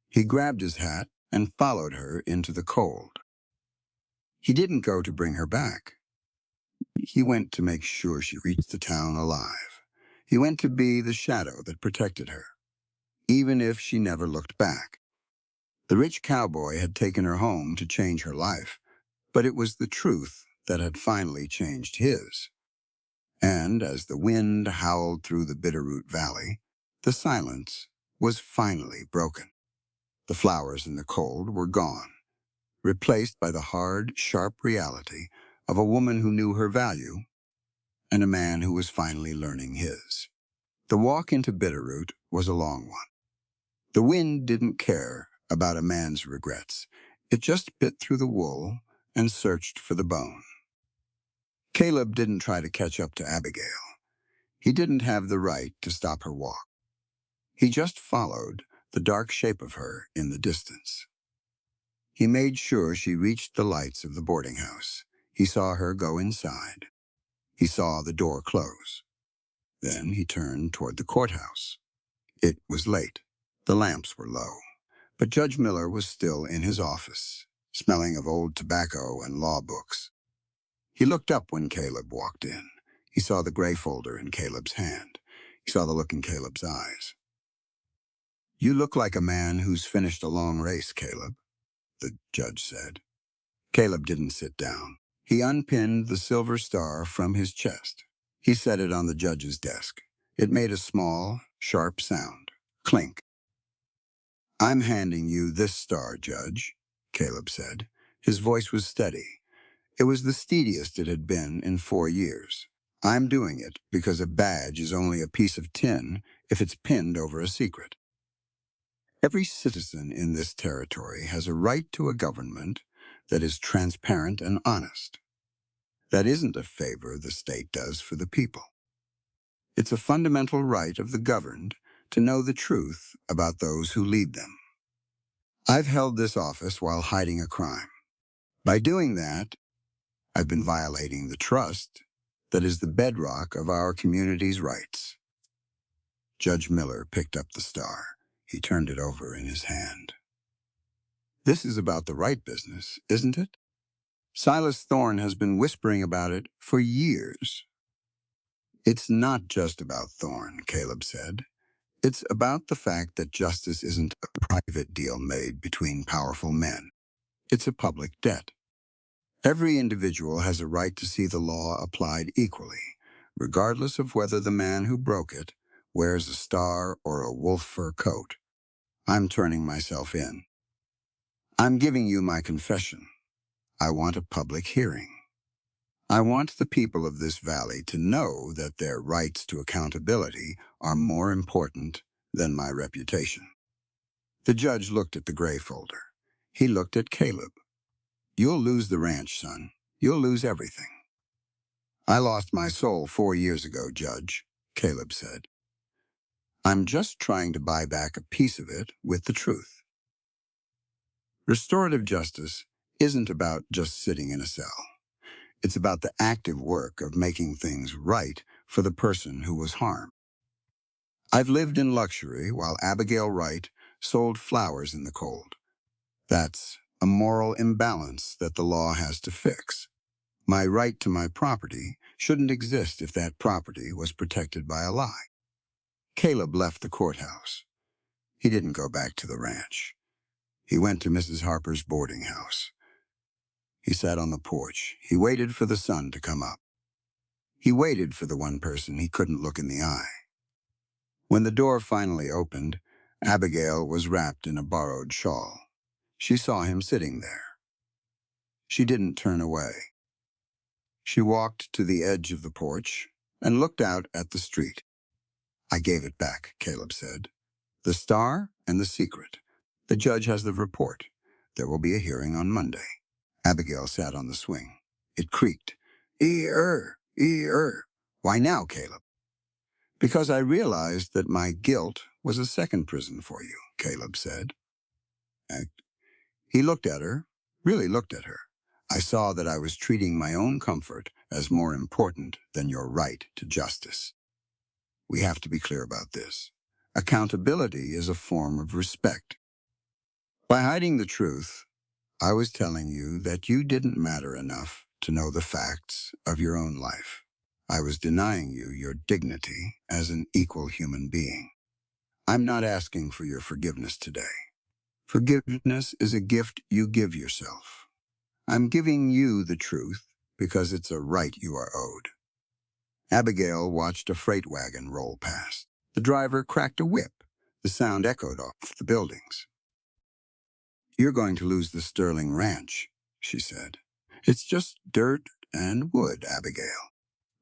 He grabbed his hat and followed her into the cold. He didn't go to bring her back. He went to make sure she reached the town alive. He went to be the shadow that protected her, even if she never looked back. The rich cowboy had taken her home to change her life, but it was the truth that had finally changed his. And as the wind howled through the Bitterroot Valley, the silence was finally broken. The flowers in the cold were gone, replaced by the hard, sharp reality of a woman who knew her value and a man who was finally learning his. The walk into Bitterroot was a long one. The wind didn't care about a man's regrets. It just bit through the wool and searched for the bone. Caleb didn't try to catch up to Abigail. He didn't have the right to stop her walk. He just followed the dark shape of her in the distance. He made sure she reached the lights of the boarding house. He saw her go inside. He saw the door close. Then he turned toward the courthouse. It was late. The lamps were low, but Judge Miller was still in his office, smelling of old tobacco and law books. He looked up when Caleb walked in. He saw the gray folder in Caleb's hand. He saw the look in Caleb's eyes. "You look like a man who's finished a long race, Caleb," the judge said. Caleb didn't sit down. He unpinned the silver star from his chest. He set it on the judge's desk. It made a small, sharp sound. Clink. "I'm handing you this star, Judge," Caleb said. His voice was steady. It was the steadiest it had been in 4 years. "I'm doing it because a badge is only a piece of tin if it's pinned over a secret. Every citizen in this territory has a right to a government that is transparent and honest. That isn't a favor the state does for the people. It's a fundamental right of the governed to know the truth about those who lead them. I've held this office while hiding a crime. By doing that, I've been violating the trust that is the bedrock of our community's rights." Judge Miller picked up the star. He turned it over in his hand. "This is about the right business, isn't it? Silas Thorne has been whispering about it for years." "It's not just about Thorne," Caleb said. "It's about the fact that justice isn't a private deal made between powerful men. It's a public debt. Every individual has a right to see the law applied equally, regardless of whether the man who broke it wears a star or a wolf fur coat. I'm turning myself in. I'm giving you my confession. I want a public hearing. I want the people of this valley to know that their rights to accountability are more important than my reputation." The judge looked at the gray folder. He looked at Caleb. "You'll lose the ranch, son. You'll lose everything." "I lost my soul 4 years ago, Judge," Caleb said. "I'm just trying to buy back a piece of it with the truth." Restorative justice isn't about just sitting in a cell. It's about the active work of making things right for the person who was harmed. I've lived in luxury while Abigail Wright sold flowers in the cold. That's a moral imbalance that the law has to fix. My right to my property shouldn't exist if that property was protected by a lie. Caleb left the courthouse. He didn't go back to the ranch. He went to Mrs. Harper's boarding house. He sat on the porch. He waited for the sun to come up. He waited for the one person he couldn't look in the eye. When the door finally opened, Abigail was wrapped in a borrowed shawl. She saw him sitting there. She didn't turn away. She walked to the edge of the porch and looked out at the street. "I gave it back," Caleb said. "The star and the secret. The judge has the report. There will be a hearing on Monday." Abigail sat on the swing. It creaked. "Ee-er, ee-er." "Why now, Caleb?" "Because I realized that my guilt was a second prison for you," Caleb said. He looked at her, really looked at her. "I saw that I was treating my own comfort as more important than your right to justice. We have to be clear about this. Accountability is a form of respect. By hiding the truth, I was telling you that you didn't matter enough to know the facts of your own life. I was denying you your dignity as an equal human being. I'm not asking for your forgiveness today. Forgiveness is a gift you give yourself. I'm giving you the truth because it's a right you are owed. Abigail watched a freight wagon roll past. The driver cracked a whip. The sound echoed off the buildings. "You're going to lose the Sterling Ranch," she said. "It's just dirt and wood, Abigail.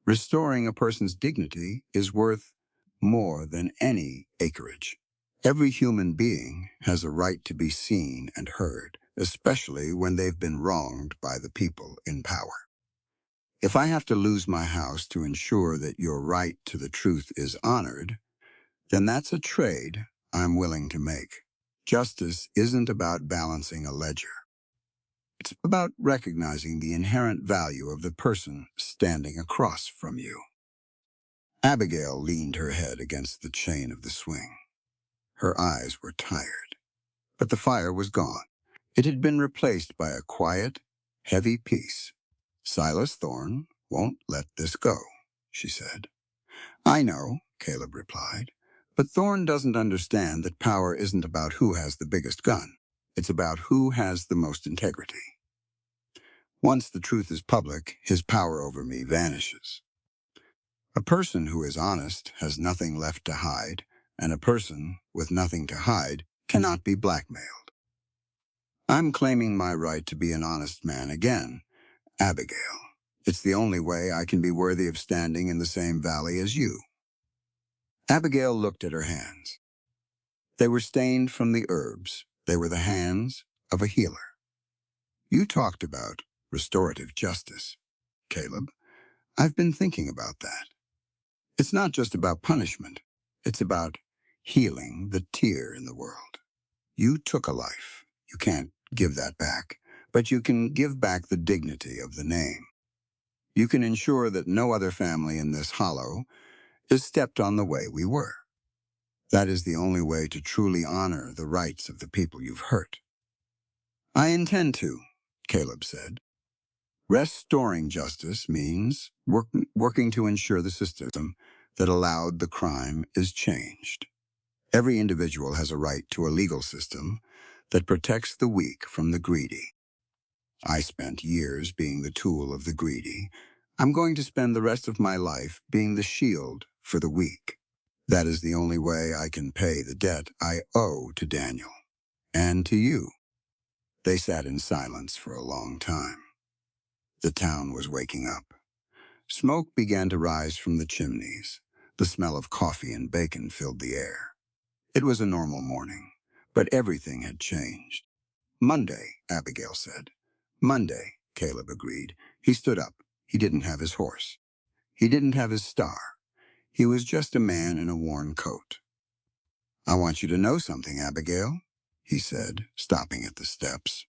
Restoring a person's dignity is worth more than any acreage. Every human being has a right to be seen and heard, especially when they've been wronged by the people in power. If I have to lose my house to ensure that your right to the truth is honored, then that's a trade I'm willing to make. Justice isn't about balancing a ledger. It's about recognizing the inherent value of the person standing across from you." Abigail leaned her head against the chain of the swing. Her eyes were tired, but the fire was gone. It had been replaced by a quiet, heavy peace. "Silas Thorne won't let this go," she said. "I know," Caleb replied, "but Thorne doesn't understand that power isn't about who has the biggest gun. It's about who has the most integrity. Once the truth is public, his power over me vanishes. A person who is honest has nothing left to hide, and a person with nothing to hide cannot be blackmailed. I'm claiming my right to be an honest man again, Abigail. It's the only way I can be worthy of standing in the same valley as you." Abigail looked at her hands. They were stained from the herbs. They were the hands of a healer. "You talked about restorative justice, Caleb. I've been thinking about that. It's not just about punishment. It's about healing the tear in the world. You took a life. You can't give that back, but you can give back the dignity of the name. You can ensure that no other family in this hollow is stepped on the way we were. That is the only way to truly honor the rights of the people you've hurt." "I intend to," Caleb said. "Restoring justice means working to ensure the system that allowed the crime is changed. Every individual has a right to a legal system that protects the weak from the greedy. I spent years being the tool of the greedy. I'm going to spend the rest of my life being the shield for the weak. That is the only way I can pay the debt I owe to Daniel and to you." They sat in silence for a long time. The town was waking up. Smoke began to rise from the chimneys. The smell of coffee and bacon filled the air. It was a normal morning, but everything had changed. "Monday," Abigail said. "Monday," Caleb agreed. He stood up. He didn't have his horse. He didn't have his star. He was just a man in a worn coat. "I want you to know something, Abigail," he said, stopping at the steps.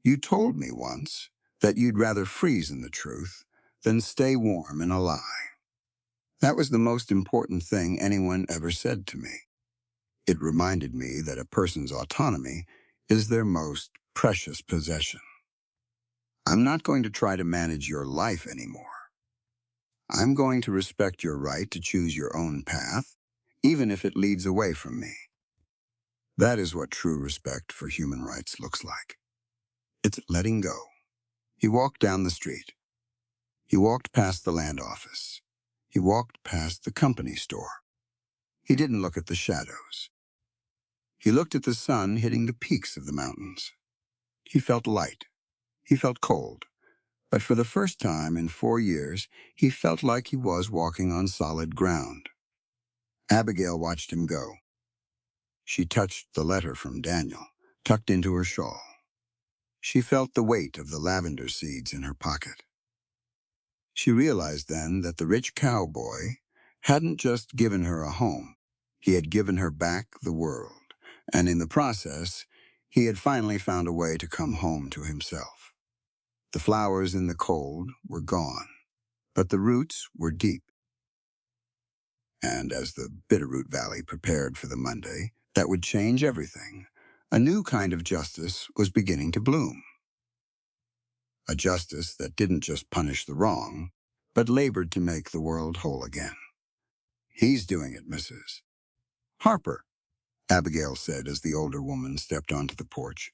"You told me once that you'd rather freeze in the truth than stay warm in a lie. That was the most important thing anyone ever said to me. It reminded me that a person's autonomy is their most precious possession. I'm not going to try to manage your life anymore. I'm going to respect your right to choose your own path, even if it leads away from me. That is what true respect for human rights looks like. It's letting go." He walked down the street. He walked past the land office. He walked past the company store. He didn't look at the shadows. He looked at the sun hitting the peaks of the mountains. He felt light. He felt cold. But for the first time in 4 years, he felt like he was walking on solid ground. Abigail watched him go. She touched the letter from Daniel, tucked into her shawl. She felt the weight of the lavender seeds in her pocket. She realized then that the rich cowboy hadn't just given her a home. He had given her back the world, and in the process, he had finally found a way to come home to himself. The flowers in the cold were gone, but the roots were deep. And as the Bitterroot Valley prepared for the Monday that would change everything, a new kind of justice was beginning to bloom. A justice that didn't just punish the wrong, but labored to make the world whole again. "He's doing it, Mrs. Harper," Abigail said as the older woman stepped onto the porch.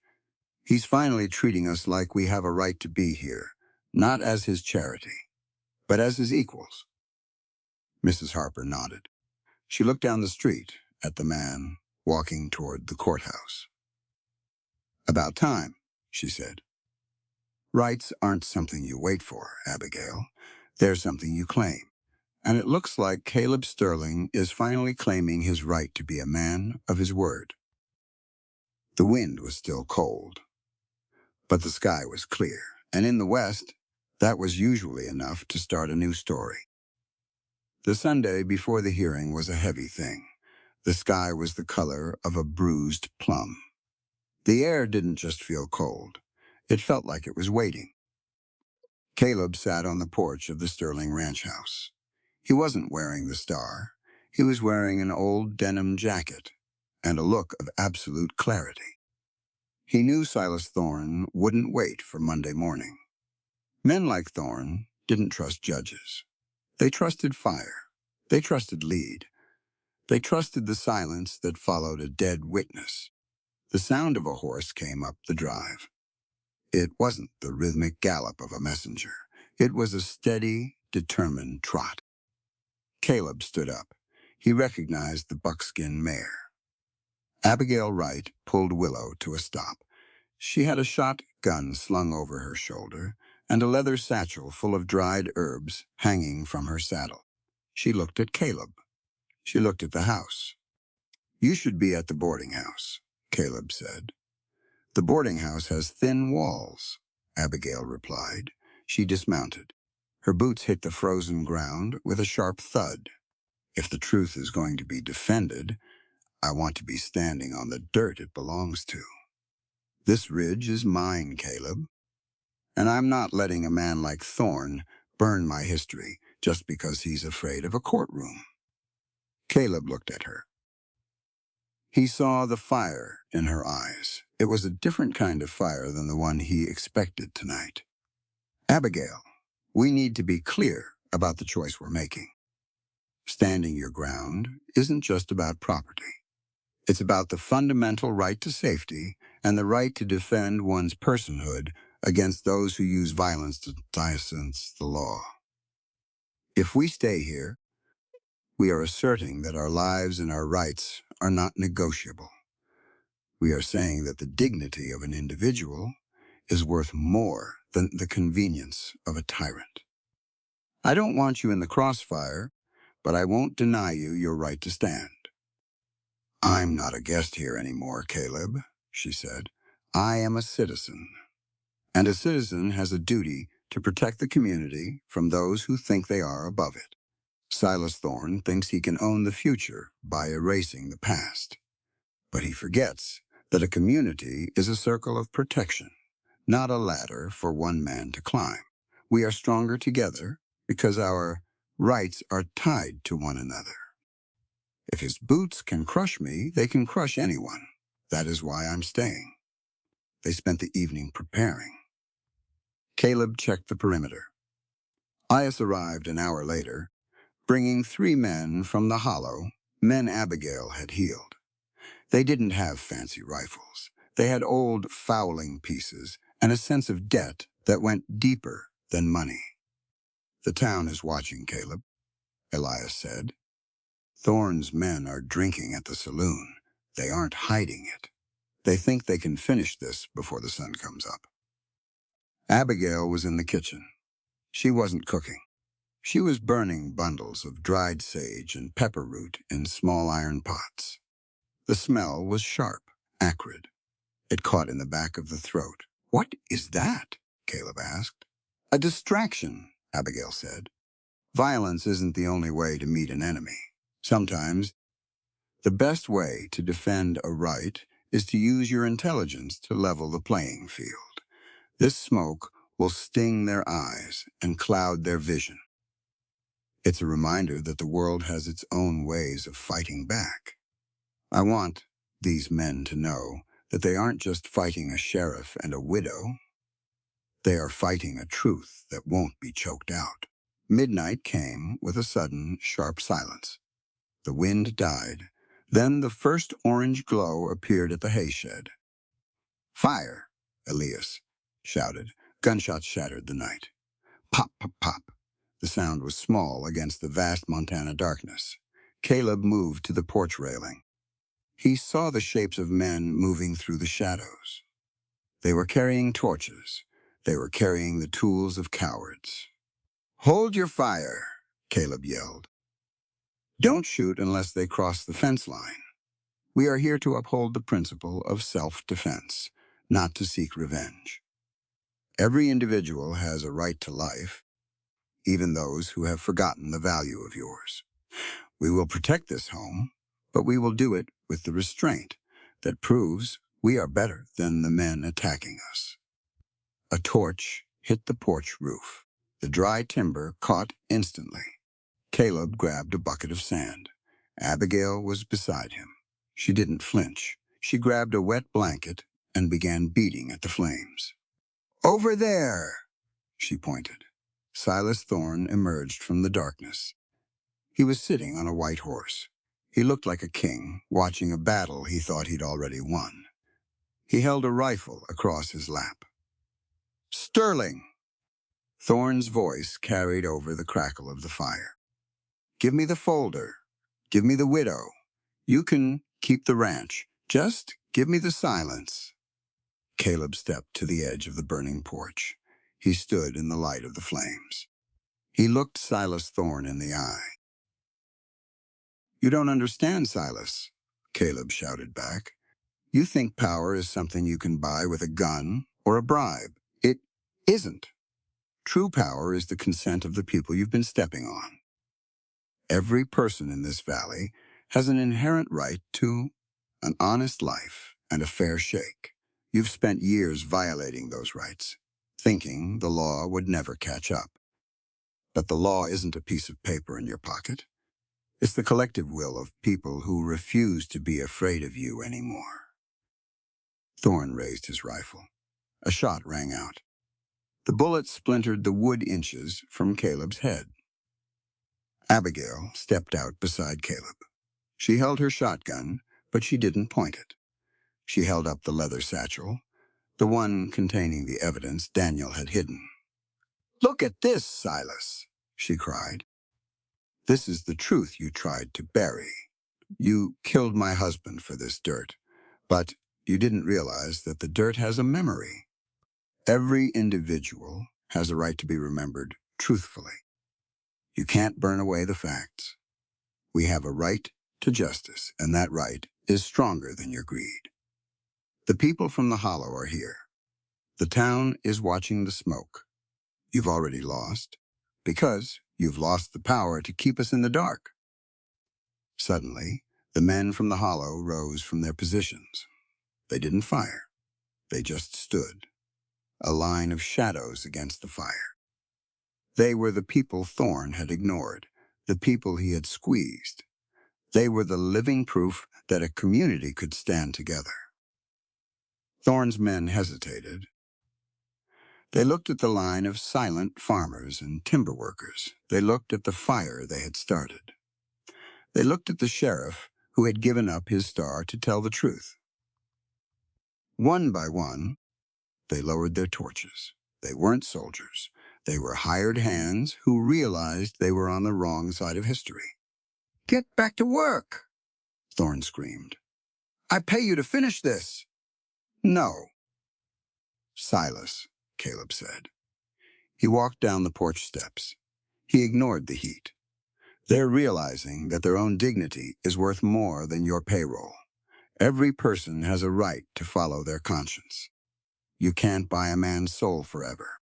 "He's finally treating us like we have a right to be here, not as his charity, but as his equals. Mrs. Harper nodded. She looked down the street at the man walking toward the courthouse. "About time," she said. "Rights aren't something you wait for, Abigail. They're something you claim. And it looks like Caleb Sterling is finally claiming his right to be a man of his word." The wind was still cold, but the sky was clear, and in the west, that was usually enough to start a new story. The Sunday before the hearing was a heavy thing. The sky was the color of a bruised plum. The air didn't just feel cold. It felt like it was waiting. Caleb sat on the porch of the Sterling ranch house. He wasn't wearing the star. He was wearing an old denim jacket and a look of absolute clarity. He knew Silas Thorne wouldn't wait for Monday morning. Men like Thorne didn't trust judges. They trusted fire. They trusted lead. They trusted the silence that followed a dead witness. The sound of a horse came up the drive. It wasn't the rhythmic gallop of a messenger. It was a steady, determined trot. Caleb stood up. He recognized the buckskin mare. Abigail Wright pulled Willow to a stop. She had a shotgun slung over her shoulder and a leather satchel full of dried herbs hanging from her saddle. She looked at Caleb. She looked at the house. "You should be at the boarding house," Caleb said. "The boarding house has thin walls," Abigail replied. She dismounted. Her boots hit the frozen ground with a sharp thud. "If the truth is going to be defended, I want to be standing on the dirt it belongs to. This ridge is mine, Caleb. And I'm not letting a man like Thorne burn my history just because he's afraid of a courtroom." Caleb looked at her. He saw the fire in her eyes. It was a different kind of fire than the one he expected tonight. "Abigail, we need to be clear about the choice we're making. Standing your ground isn't just about property. It's about the fundamental right to safety and the right to defend one's personhood against those who use violence to license the law. If we stay here, we are asserting that our lives and our rights are not negotiable. We are saying that the dignity of an individual is worth more than the convenience of a tyrant. I don't want you in the crossfire, but I won't deny you your right to stand." "I'm not a guest here anymore, Caleb," she said. "I am a citizen. And a citizen has a duty to protect the community from those who think they are above it. Silas Thorne thinks he can own the future by erasing the past. But he forgets that a community is a circle of protection, not a ladder for one man to climb. We are stronger together because our rights are tied to one another. If his boots can crush me, they can crush anyone. That is why I'm staying." They spent the evening preparing. Caleb checked the perimeter. Ias arrived an hour later, bringing 3 men from the hollow, men Abigail had healed. They didn't have fancy rifles. They had old fowling pieces and a sense of debt that went deeper than money. "The town is watching, Caleb," Elias said. "Thorne's men are drinking at the saloon. They aren't hiding it. They think they can finish this before the sun comes up." Abigail was in the kitchen. She wasn't cooking. She was burning bundles of dried sage and pepper root in small iron pots. The smell was sharp, acrid. It caught in the back of the throat. "What is that?" Caleb asked. "A distraction," Abigail said. "Violence isn't the only way to meet an enemy. Sometimes, the best way to defend a right is to use your intelligence to level the playing field. This smoke will sting their eyes and cloud their vision. It's a reminder that the world has its own ways of fighting back. I want these men to know that they aren't just fighting a sheriff and a widow. They are fighting a truth that won't be choked out." Midnight came with a sudden, sharp silence. The wind died. Then the first orange glow appeared at the hayshed. "Fire!" Elias shouted. Gunshots shattered the night. Pop, pop, pop. The sound was small against the vast Montana darkness. Caleb moved to the porch railing. He saw the shapes of men moving through the shadows. They were carrying torches. They were carrying the tools of cowards. "Hold your fire," Caleb yelled. "Don't shoot unless they cross the fence line. We are here to uphold the principle of self-defense, not to seek revenge. Every individual has a right to life, even those who have forgotten the value of yours. We will protect this home, but we will do it with the restraint that proves we are better than the men attacking us." A torch hit the porch roof. The dry timber caught instantly. Caleb grabbed a bucket of sand. Abigail was beside him. She didn't flinch. She grabbed a wet blanket and began beating at the flames. "Over there!" she pointed. Silas Thorne emerged from the darkness. He was sitting on a white horse. He looked like a king, watching a battle he thought he'd already won. He held a rifle across his lap. "Sterling!" Thorne's voice carried over the crackle of the fire. "Give me the folder. Give me the widow. You can keep the ranch. Just give me the silence." Caleb stepped to the edge of the burning porch. He stood in the light of the flames. He looked Silas Thorne in the eye. "You don't understand, Silas," Caleb shouted back. "You think power is something you can buy with a gun or a bribe. It isn't. True power is the consent of the people you've been stepping on. Every person in this valley has an inherent right to an honest life and a fair shake. You've spent years violating those rights, thinking the law would never catch up. But the law isn't a piece of paper in your pocket. It's the collective will of people who refuse to be afraid of you anymore." Thorne raised his rifle. A shot rang out. The bullet splintered the wood inches from Caleb's head. Abigail stepped out beside Caleb. She held her shotgun, but she didn't point it. She held up the leather satchel, the one containing the evidence Daniel had hidden. "Look at this, Silas," she cried. "This is the truth you tried to bury. You killed my husband for this dirt, but you didn't realize that the dirt has a memory. Every individual has a right to be remembered truthfully. You can't burn away the facts. We have a right to justice, and that right is stronger than your greed. The people from the Hollow are here. The town is watching the smoke. You've already lost, because you've lost the power to keep us in the dark." Suddenly, the men from the Hollow rose from their positions. They didn't fire. They just stood, a line of shadows against the fire. They were the people Thorne had ignored, the people he had squeezed. They were the living proof that a community could stand together. Thorne's men hesitated. They looked at the line of silent farmers and timber workers. They looked at the fire they had started. They looked at the sheriff who had given up his star to tell the truth. One by one, they lowered their torches. They weren't soldiers. They were hired hands who realized they were on the wrong side of history. "Get back to work," Thorne screamed. "I pay you to finish this." "No." "Silas," Caleb said. He walked down the porch steps. He ignored the heat. "They're realizing that their own dignity is worth more than your payroll. Every person has a right to follow their conscience. You can't buy a man's soul forever.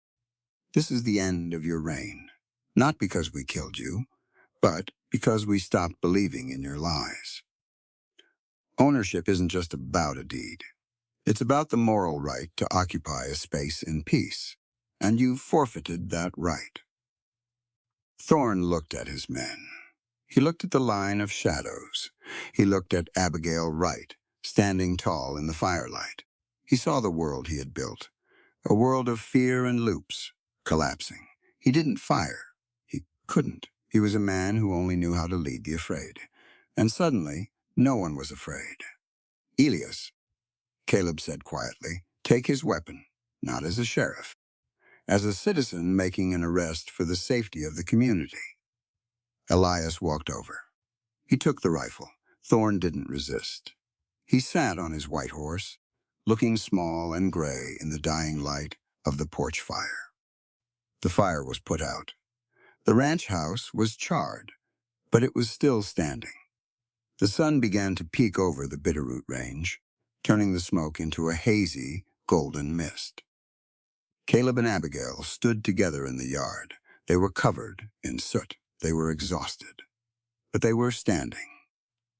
This is the end of your reign, not because we killed you, but because we stopped believing in your lies. Ownership isn't just about a deed. It's about the moral right to occupy a space in peace, and you've forfeited that right." Thorne looked at his men. He looked at the line of shadows. He looked at Abigail Wright, standing tall in the firelight. He saw the world he had built, a world of fear and loops, collapsing. He didn't fire. He couldn't. He was a man who only knew how to lead the afraid. And suddenly, no one was afraid. "Elias," Caleb said quietly, "take his weapon, not as a sheriff. as a citizen making an arrest for the safety of the community. Elias walked over. He took the rifle. Thorne didn't resist. He sat on his white horse, looking small and gray in the dying light of the porch fire. The fire was put out. The ranch house was charred, but it was still standing. The sun began to peek over the Bitterroot Range, turning the smoke into a hazy, golden mist. Caleb and Abigail stood together in the yard. They were covered in soot. They were exhausted, but they were standing.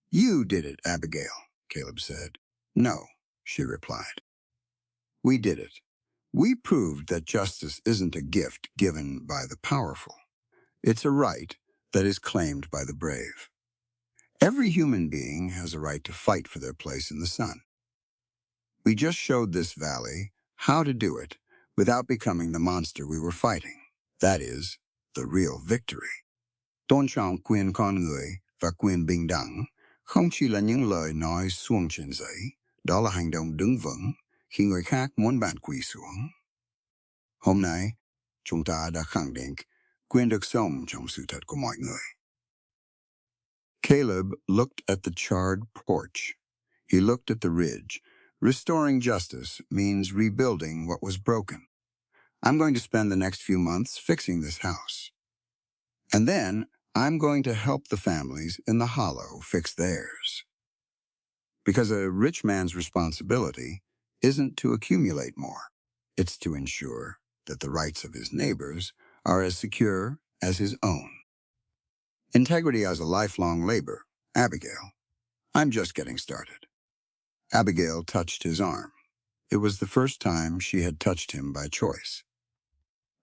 "You did it, Abigail," Caleb said. "No," she replied. "We did it. We proved that justice isn't a gift given by the powerful. It's a right that is claimed by the brave. Every human being has a right to fight for their place in the sun. We just showed this valley how to do it without becoming the monster we were fighting. That is, the real victory." Tôn trọng quyền con người và quyền bình đẳng không chỉ là những lời nói suông trên giấy, đó là hành động đứng vững khi người khác muốn bạn quỳ xuống. Hôm nay, chúng ta đã khẳng định quyền được sống trong sự thật của mọi người. Caleb looked at the charred porch. He looked at the ridge. Restoring justice means rebuilding what was broken. I'm going to spend the next few months fixing this house. And then I'm going to help the families in the hollow fix theirs. Because a rich man's responsibility isn't to accumulate more. It's to ensure that the rights of his neighbors are as secure as his own. Integrity as a lifelong labor. Abigail, I'm just getting started. Abigail touched his arm. It was the first time she had touched him by choice.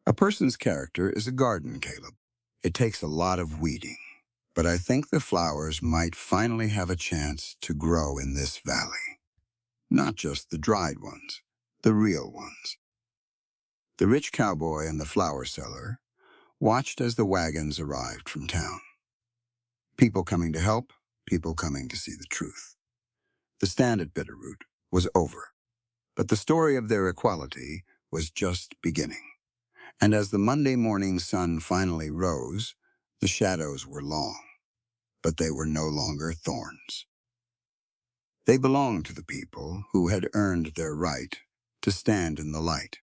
A person's character is a garden, Caleb. It takes a lot of weeding, but I think the flowers might finally have a chance to grow in this valley. Not just the dried ones, the real ones. The rich cowboy and the flower seller watched as the wagons arrived from town. People coming to help, people coming to see the truth. The stand at Bitterroot was over, but the story of their equality was just beginning. And as the Monday morning sun finally rose, the shadows were long, but they were no longer thorns. They belonged to the people who had earned their right to stand in the light.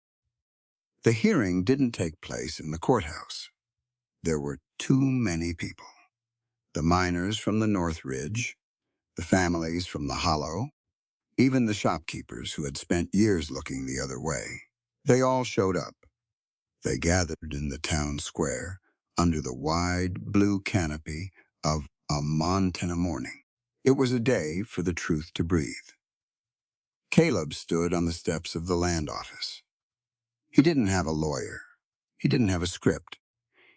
The hearing didn't take place in the courthouse. There were too many people. The miners from the North Ridge, the families from the Hollow, even the shopkeepers who had spent years looking the other way. They all showed up. They gathered in the town square under the wide blue canopy of a Montana morning. It was a day for the truth to breathe. Caleb stood on the steps of the land office. He didn't have a lawyer. He didn't have a script.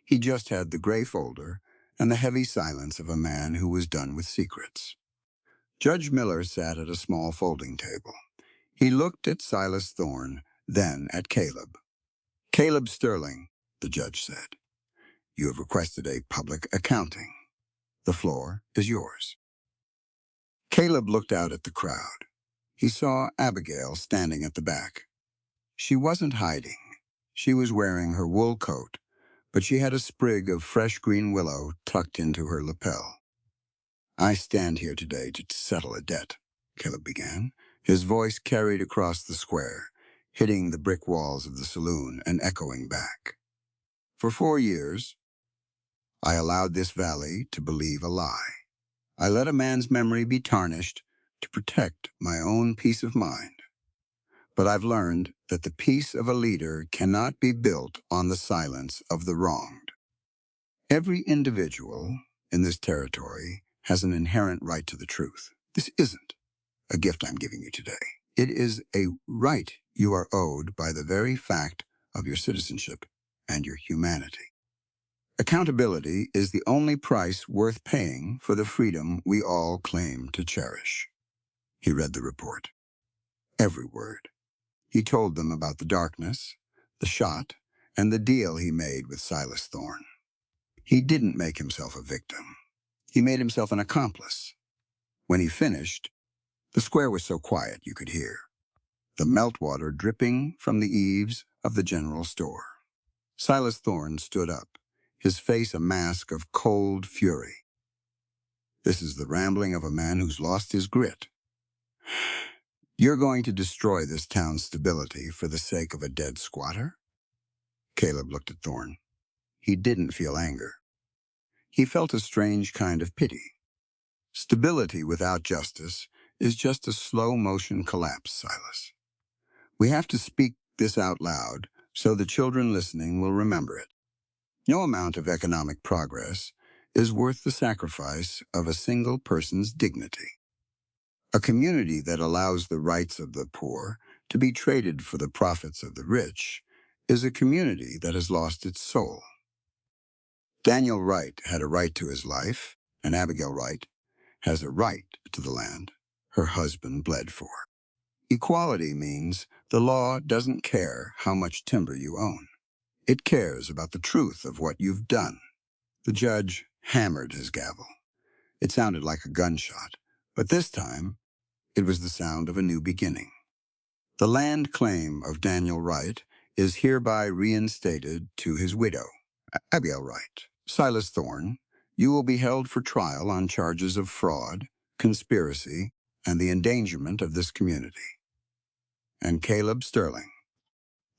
He just had the gray folder and the heavy silence of a man who was done with secrets. Judge Miller sat at a small folding table. He looked at Silas Thorne, then at Caleb. "Caleb Sterling," the judge said, "you have requested a public accounting. The floor is yours." Caleb looked out at the crowd. He saw Abigail standing at the back. She wasn't hiding. She was wearing her wool coat, but she had a sprig of fresh green willow tucked into her lapel. "I stand here today to settle a debt," Caleb began. His voice carried across the square, hitting the brick walls of the saloon and echoing back. "For 4 years, I allowed this valley to believe a lie. I let a man's memory be tarnished to protect my own peace of mind. But I've learned that the peace of a leader cannot be built on the silence of the wronged. Every individual in this territory has an inherent right to the truth. This isn't a gift I'm giving you today. It is a right you are owed by the very fact of your citizenship and your humanity. Accountability is the only price worth paying for the freedom we all claim to cherish." He read the report. Every word. He told them about the darkness, the shot, and the deal he made with Silas Thorne. He didn't make himself a victim. He made himself an accomplice. When he finished, the square was so quiet you could hear the meltwater dripping from the eaves of the general store. Silas Thorne stood up, his face a mask of cold fury. This is the rambling of a man who's lost his grit. You're going to destroy this town's stability for the sake of a dead squatter? Caleb looked at Thorne. He didn't feel anger. He felt a strange kind of pity. Stability without justice is just a slow-motion collapse, Silas. We have to speak this out loud so the children listening will remember it. No amount of economic progress is worth the sacrifice of a single person's dignity. A community that allows the rights of the poor to be traded for the profits of the rich is a community that has lost its soul. Daniel Wright had a right to his life, and Abigail Wright has a right to the land her husband bled for. Equality means the law doesn't care how much timber you own. It cares about the truth of what you've done. The judge hammered his gavel. It sounded like a gunshot, but this time it was the sound of a new beginning. The land claim of Daniel Wright is hereby reinstated to his widow, Abigail Wright. Silas Thorne, you will be held for trial on charges of fraud, conspiracy, and the endangerment of this community. And Caleb Sterling,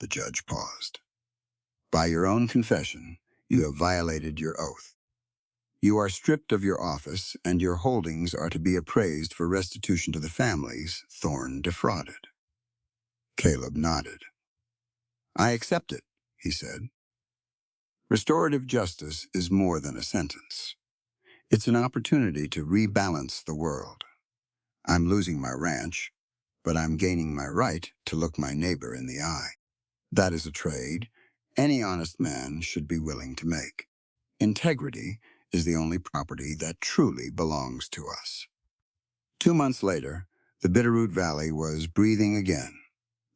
the judge paused. By your own confession, you have violated your oath. You are stripped of your office, and your holdings are to be appraised for restitution to the families Thorne defrauded. Caleb nodded. I accept it, he said. Restorative justice is more than a sentence. It's an opportunity to rebalance the world. I'm losing my ranch, but I'm gaining my right to look my neighbor in the eye. That is a trade any honest man should be willing to make. Integrity is the only property that truly belongs to us. 2 months later, the Bitterroot Valley was breathing again.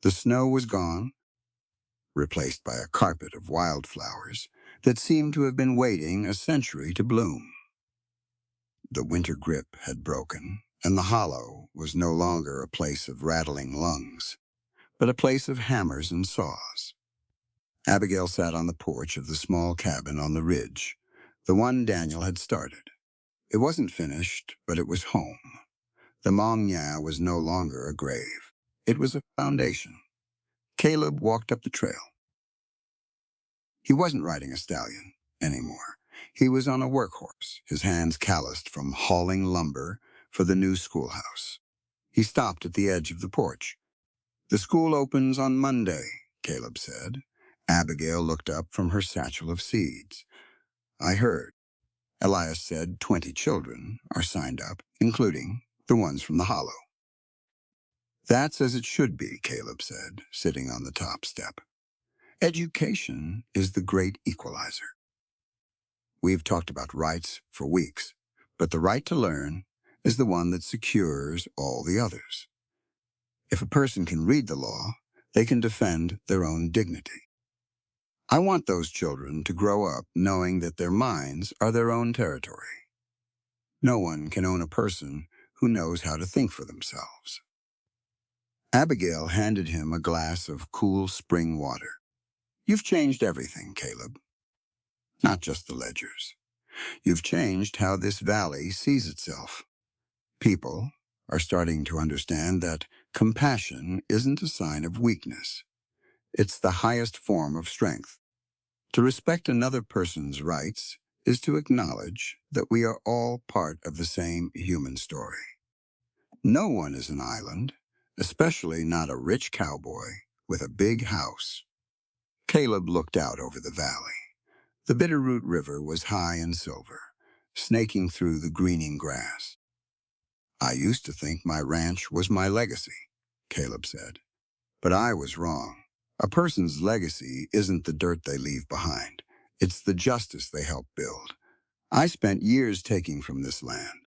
The snow was gone, replaced by a carpet of wildflowers that seemed to have been waiting a century to bloom. The winter grip had broken, and the hollow was no longer a place of rattling lungs, but a place of hammers and saws. Abigail sat on the porch of the small cabin on the ridge, the one Daniel had started. It wasn't finished, but it was home. The Mongnya was no longer a grave. It was a foundation. Caleb walked up the trail. He wasn't riding a stallion anymore. He was on a workhorse, his hands calloused from hauling lumber for the new schoolhouse. He stopped at the edge of the porch. The school opens on Monday, Caleb said. Abigail looked up from her satchel of seeds. I heard. Elias said 20 children are signed up, including the ones from the hollow. That's as it should be, Caleb said, sitting on the top step. Education is the great equalizer. We've talked about rights for weeks, but the right to learn is the one that secures all the others. If a person can read the law, they can defend their own dignity. I want those children to grow up knowing that their minds are their own territory. No one can own a person who knows how to think for themselves. Abigail handed him a glass of cool spring water. You've changed everything, Caleb. Not just the ledgers. You've changed how this valley sees itself. People are starting to understand that compassion isn't a sign of weakness. It's the highest form of strength. To respect another person's rights is to acknowledge that we are all part of the same human story. No one is an island, especially not a rich cowboy with a big house. Caleb looked out over the valley. The Bitterroot River was high and silver, snaking through the greening grass. I used to think my ranch was my legacy, Caleb said. But I was wrong. A person's legacy isn't the dirt they leave behind. It's the justice they help build. I spent years taking from this land.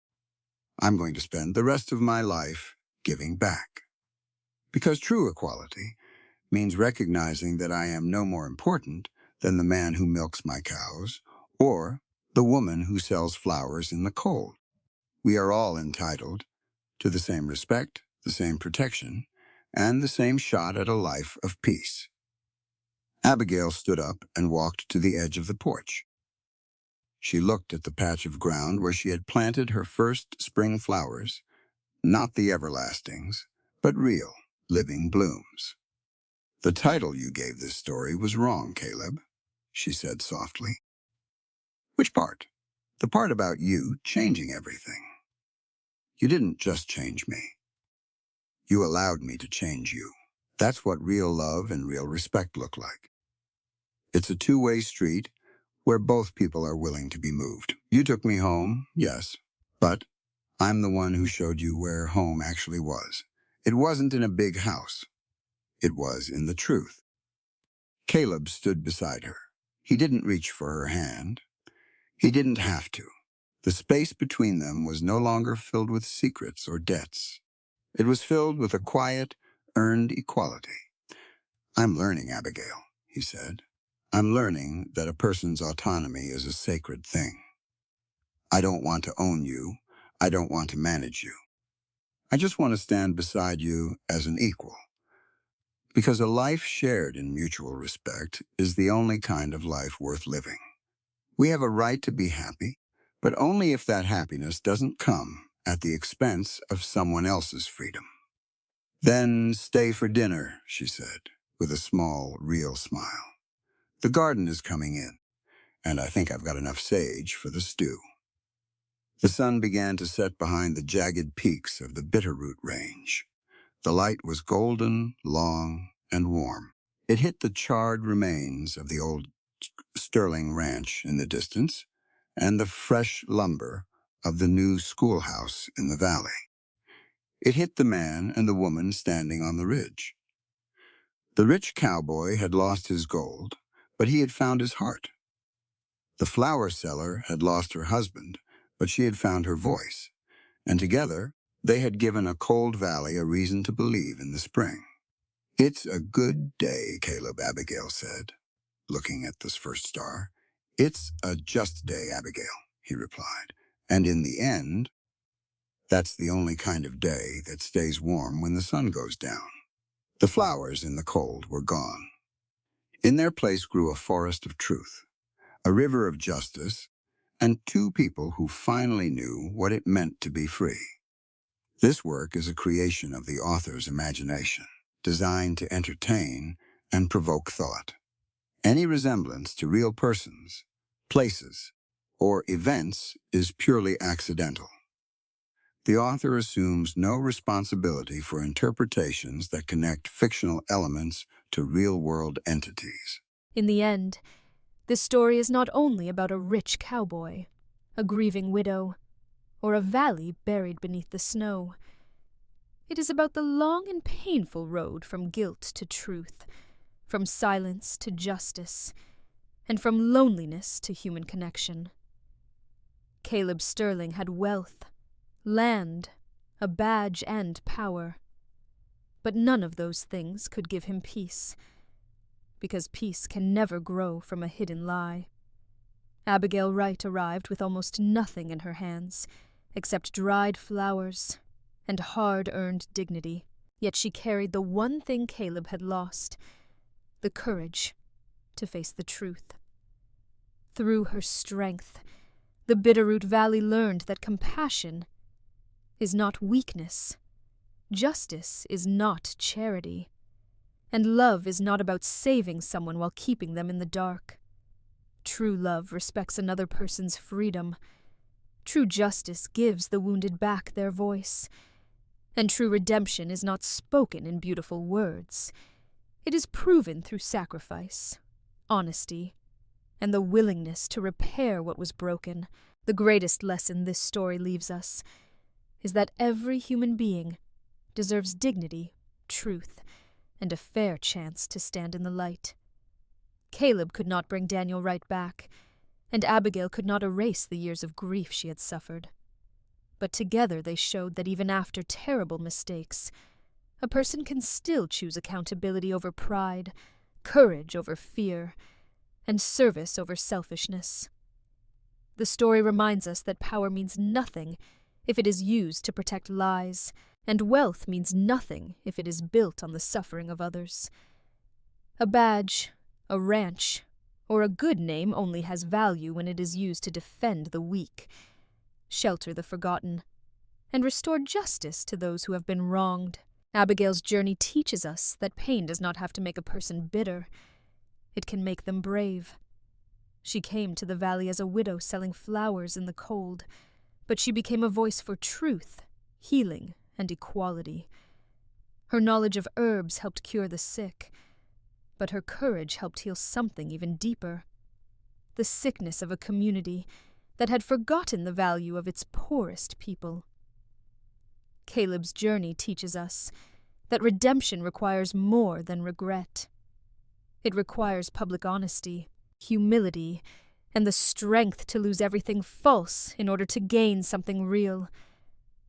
I'm going to spend the rest of my life giving back. Because true equality means recognizing that I am no more important than the man who milks my cows or the woman who sells flowers in the cold. We are all entitled to the same respect, the same protection, and the same shot at a life of peace. Abigail stood up and walked to the edge of the porch. She looked at the patch of ground where she had planted her first spring flowers, not the everlastings, but real, living blooms. "The title you gave this story was wrong, Caleb," she said softly. "Which part?" "The part about you changing everything. You didn't just change me. You allowed me to change you. That's what real love and real respect look like. It's a two-way street where both people are willing to be moved. You took me home, yes, but I'm the one who showed you where home actually was. It wasn't in a big house. It was in the truth." Caleb stood beside her. He didn't reach for her hand. He didn't have to. The space between them was no longer filled with secrets or debts. It was filled with a quiet, earned equality. "I'm learning, Abigail," he said. "I'm learning that a person's autonomy is a sacred thing. I don't want to own you. I don't want to manage you. I just want to stand beside you as an equal. Because a life shared in mutual respect is the only kind of life worth living. We have a right to be happy, but only if that happiness doesn't come at the expense of someone else's freedom." "Then stay for dinner," she said, with a small, real smile. "The garden is coming in, and I think I've got enough sage for the stew." The sun began to set behind the jagged peaks of the Bitterroot Range. The light was golden, long, and warm. It hit the charred remains of the old Sterling Ranch in the distance and the fresh lumber of the new schoolhouse in the valley. It hit the man and the woman standing on the ridge. The rich cowboy had lost his gold, but he had found his heart. The flower seller had lost her husband, but she had found her voice, and together they had given a cold valley a reason to believe in the spring. "It's a good day," Caleb Abigail said, looking at this first star. "It's a just day, Abigail," he replied. "And in the end, that's the only kind of day that stays warm when the sun goes down." The flowers in the cold were gone. In their place grew a forest of truth, a river of justice, and two people who finally knew what it meant to be free. This work is a creation of the author's imagination, designed to entertain and provoke thought. Any resemblance to real persons, places, or events is purely accidental. The author assumes no responsibility for interpretations that connect fictional elements to real-world entities. In the end, this story is not only about a rich cowboy, a grieving widow, or a valley buried beneath the snow. It is about the long and painful road from guilt to truth, from silence to justice, and from loneliness to human connection. Caleb Sterling had wealth, land, a badge, and power. But none of those things could give him peace, because peace can never grow from a hidden lie. Abigail Wright arrived with almost nothing in her hands, except dried flowers and hard-earned dignity. Yet she carried the one thing Caleb had lost, the courage to face the truth. Through her strength, the Bitterroot Valley learned that compassion is not weakness, justice is not charity, and love is not about saving someone while keeping them in the dark. True love respects another person's freedom. True justice gives the wounded back their voice. And true redemption is not spoken in beautiful words. It is proven through sacrifice, honesty, and the willingness to repair what was broken. The greatest lesson this story leaves us is that every human being deserves dignity, truth, and a fair chance to stand in the light. Caleb could not bring Daniel Wright back, and Abigail could not erase the years of grief she had suffered. But together they showed that even after terrible mistakes, a person can still choose accountability over pride, courage over fear, and service over selfishness. The story reminds us that power means nothing if it is used to protect lies, and wealth means nothing if it is built on the suffering of others. A badge, A ranch, or a good name, only has value when it is used to defend the weak, shelter the forgotten, and restore justice to those who have been wronged. Abigail's journey teaches us that pain does not have to make a person bitter. It can make them brave. She came to the valley as a widow selling flowers in the cold, but she became a voice for truth, healing, and equality. Her knowledge of herbs helped cure the sick, but her courage helped heal something even deeper, the sickness of a community that had forgotten the value of its poorest people. Caleb's journey teaches us that redemption requires more than regret. It requires public honesty, humility, and the strength to lose everything false in order to gain something real.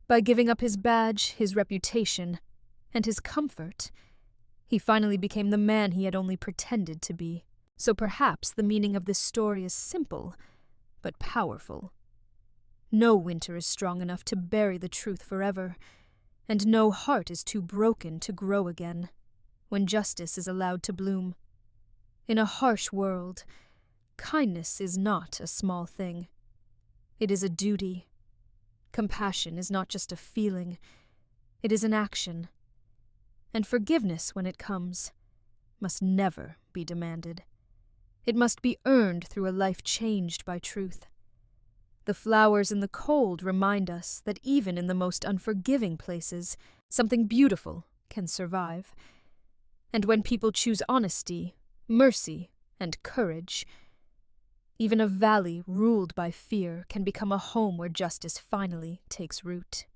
By giving up his badge, his reputation, and his comfort, he finally became the man he had only pretended to be. So perhaps the meaning of this story is simple, but powerful. No winter is strong enough to bury the truth forever, and no heart is too broken to grow again when justice is allowed to bloom. In a harsh world, kindness is not a small thing. It is a duty. Compassion is not just a feeling, it is an action. And forgiveness, when it comes, must never be demanded. It must be earned through a life changed by truth. The flowers in the cold remind us that even in the most unforgiving places, something beautiful can survive. And when people choose honesty, mercy, and courage, even a valley ruled by fear can become a home where justice finally takes root.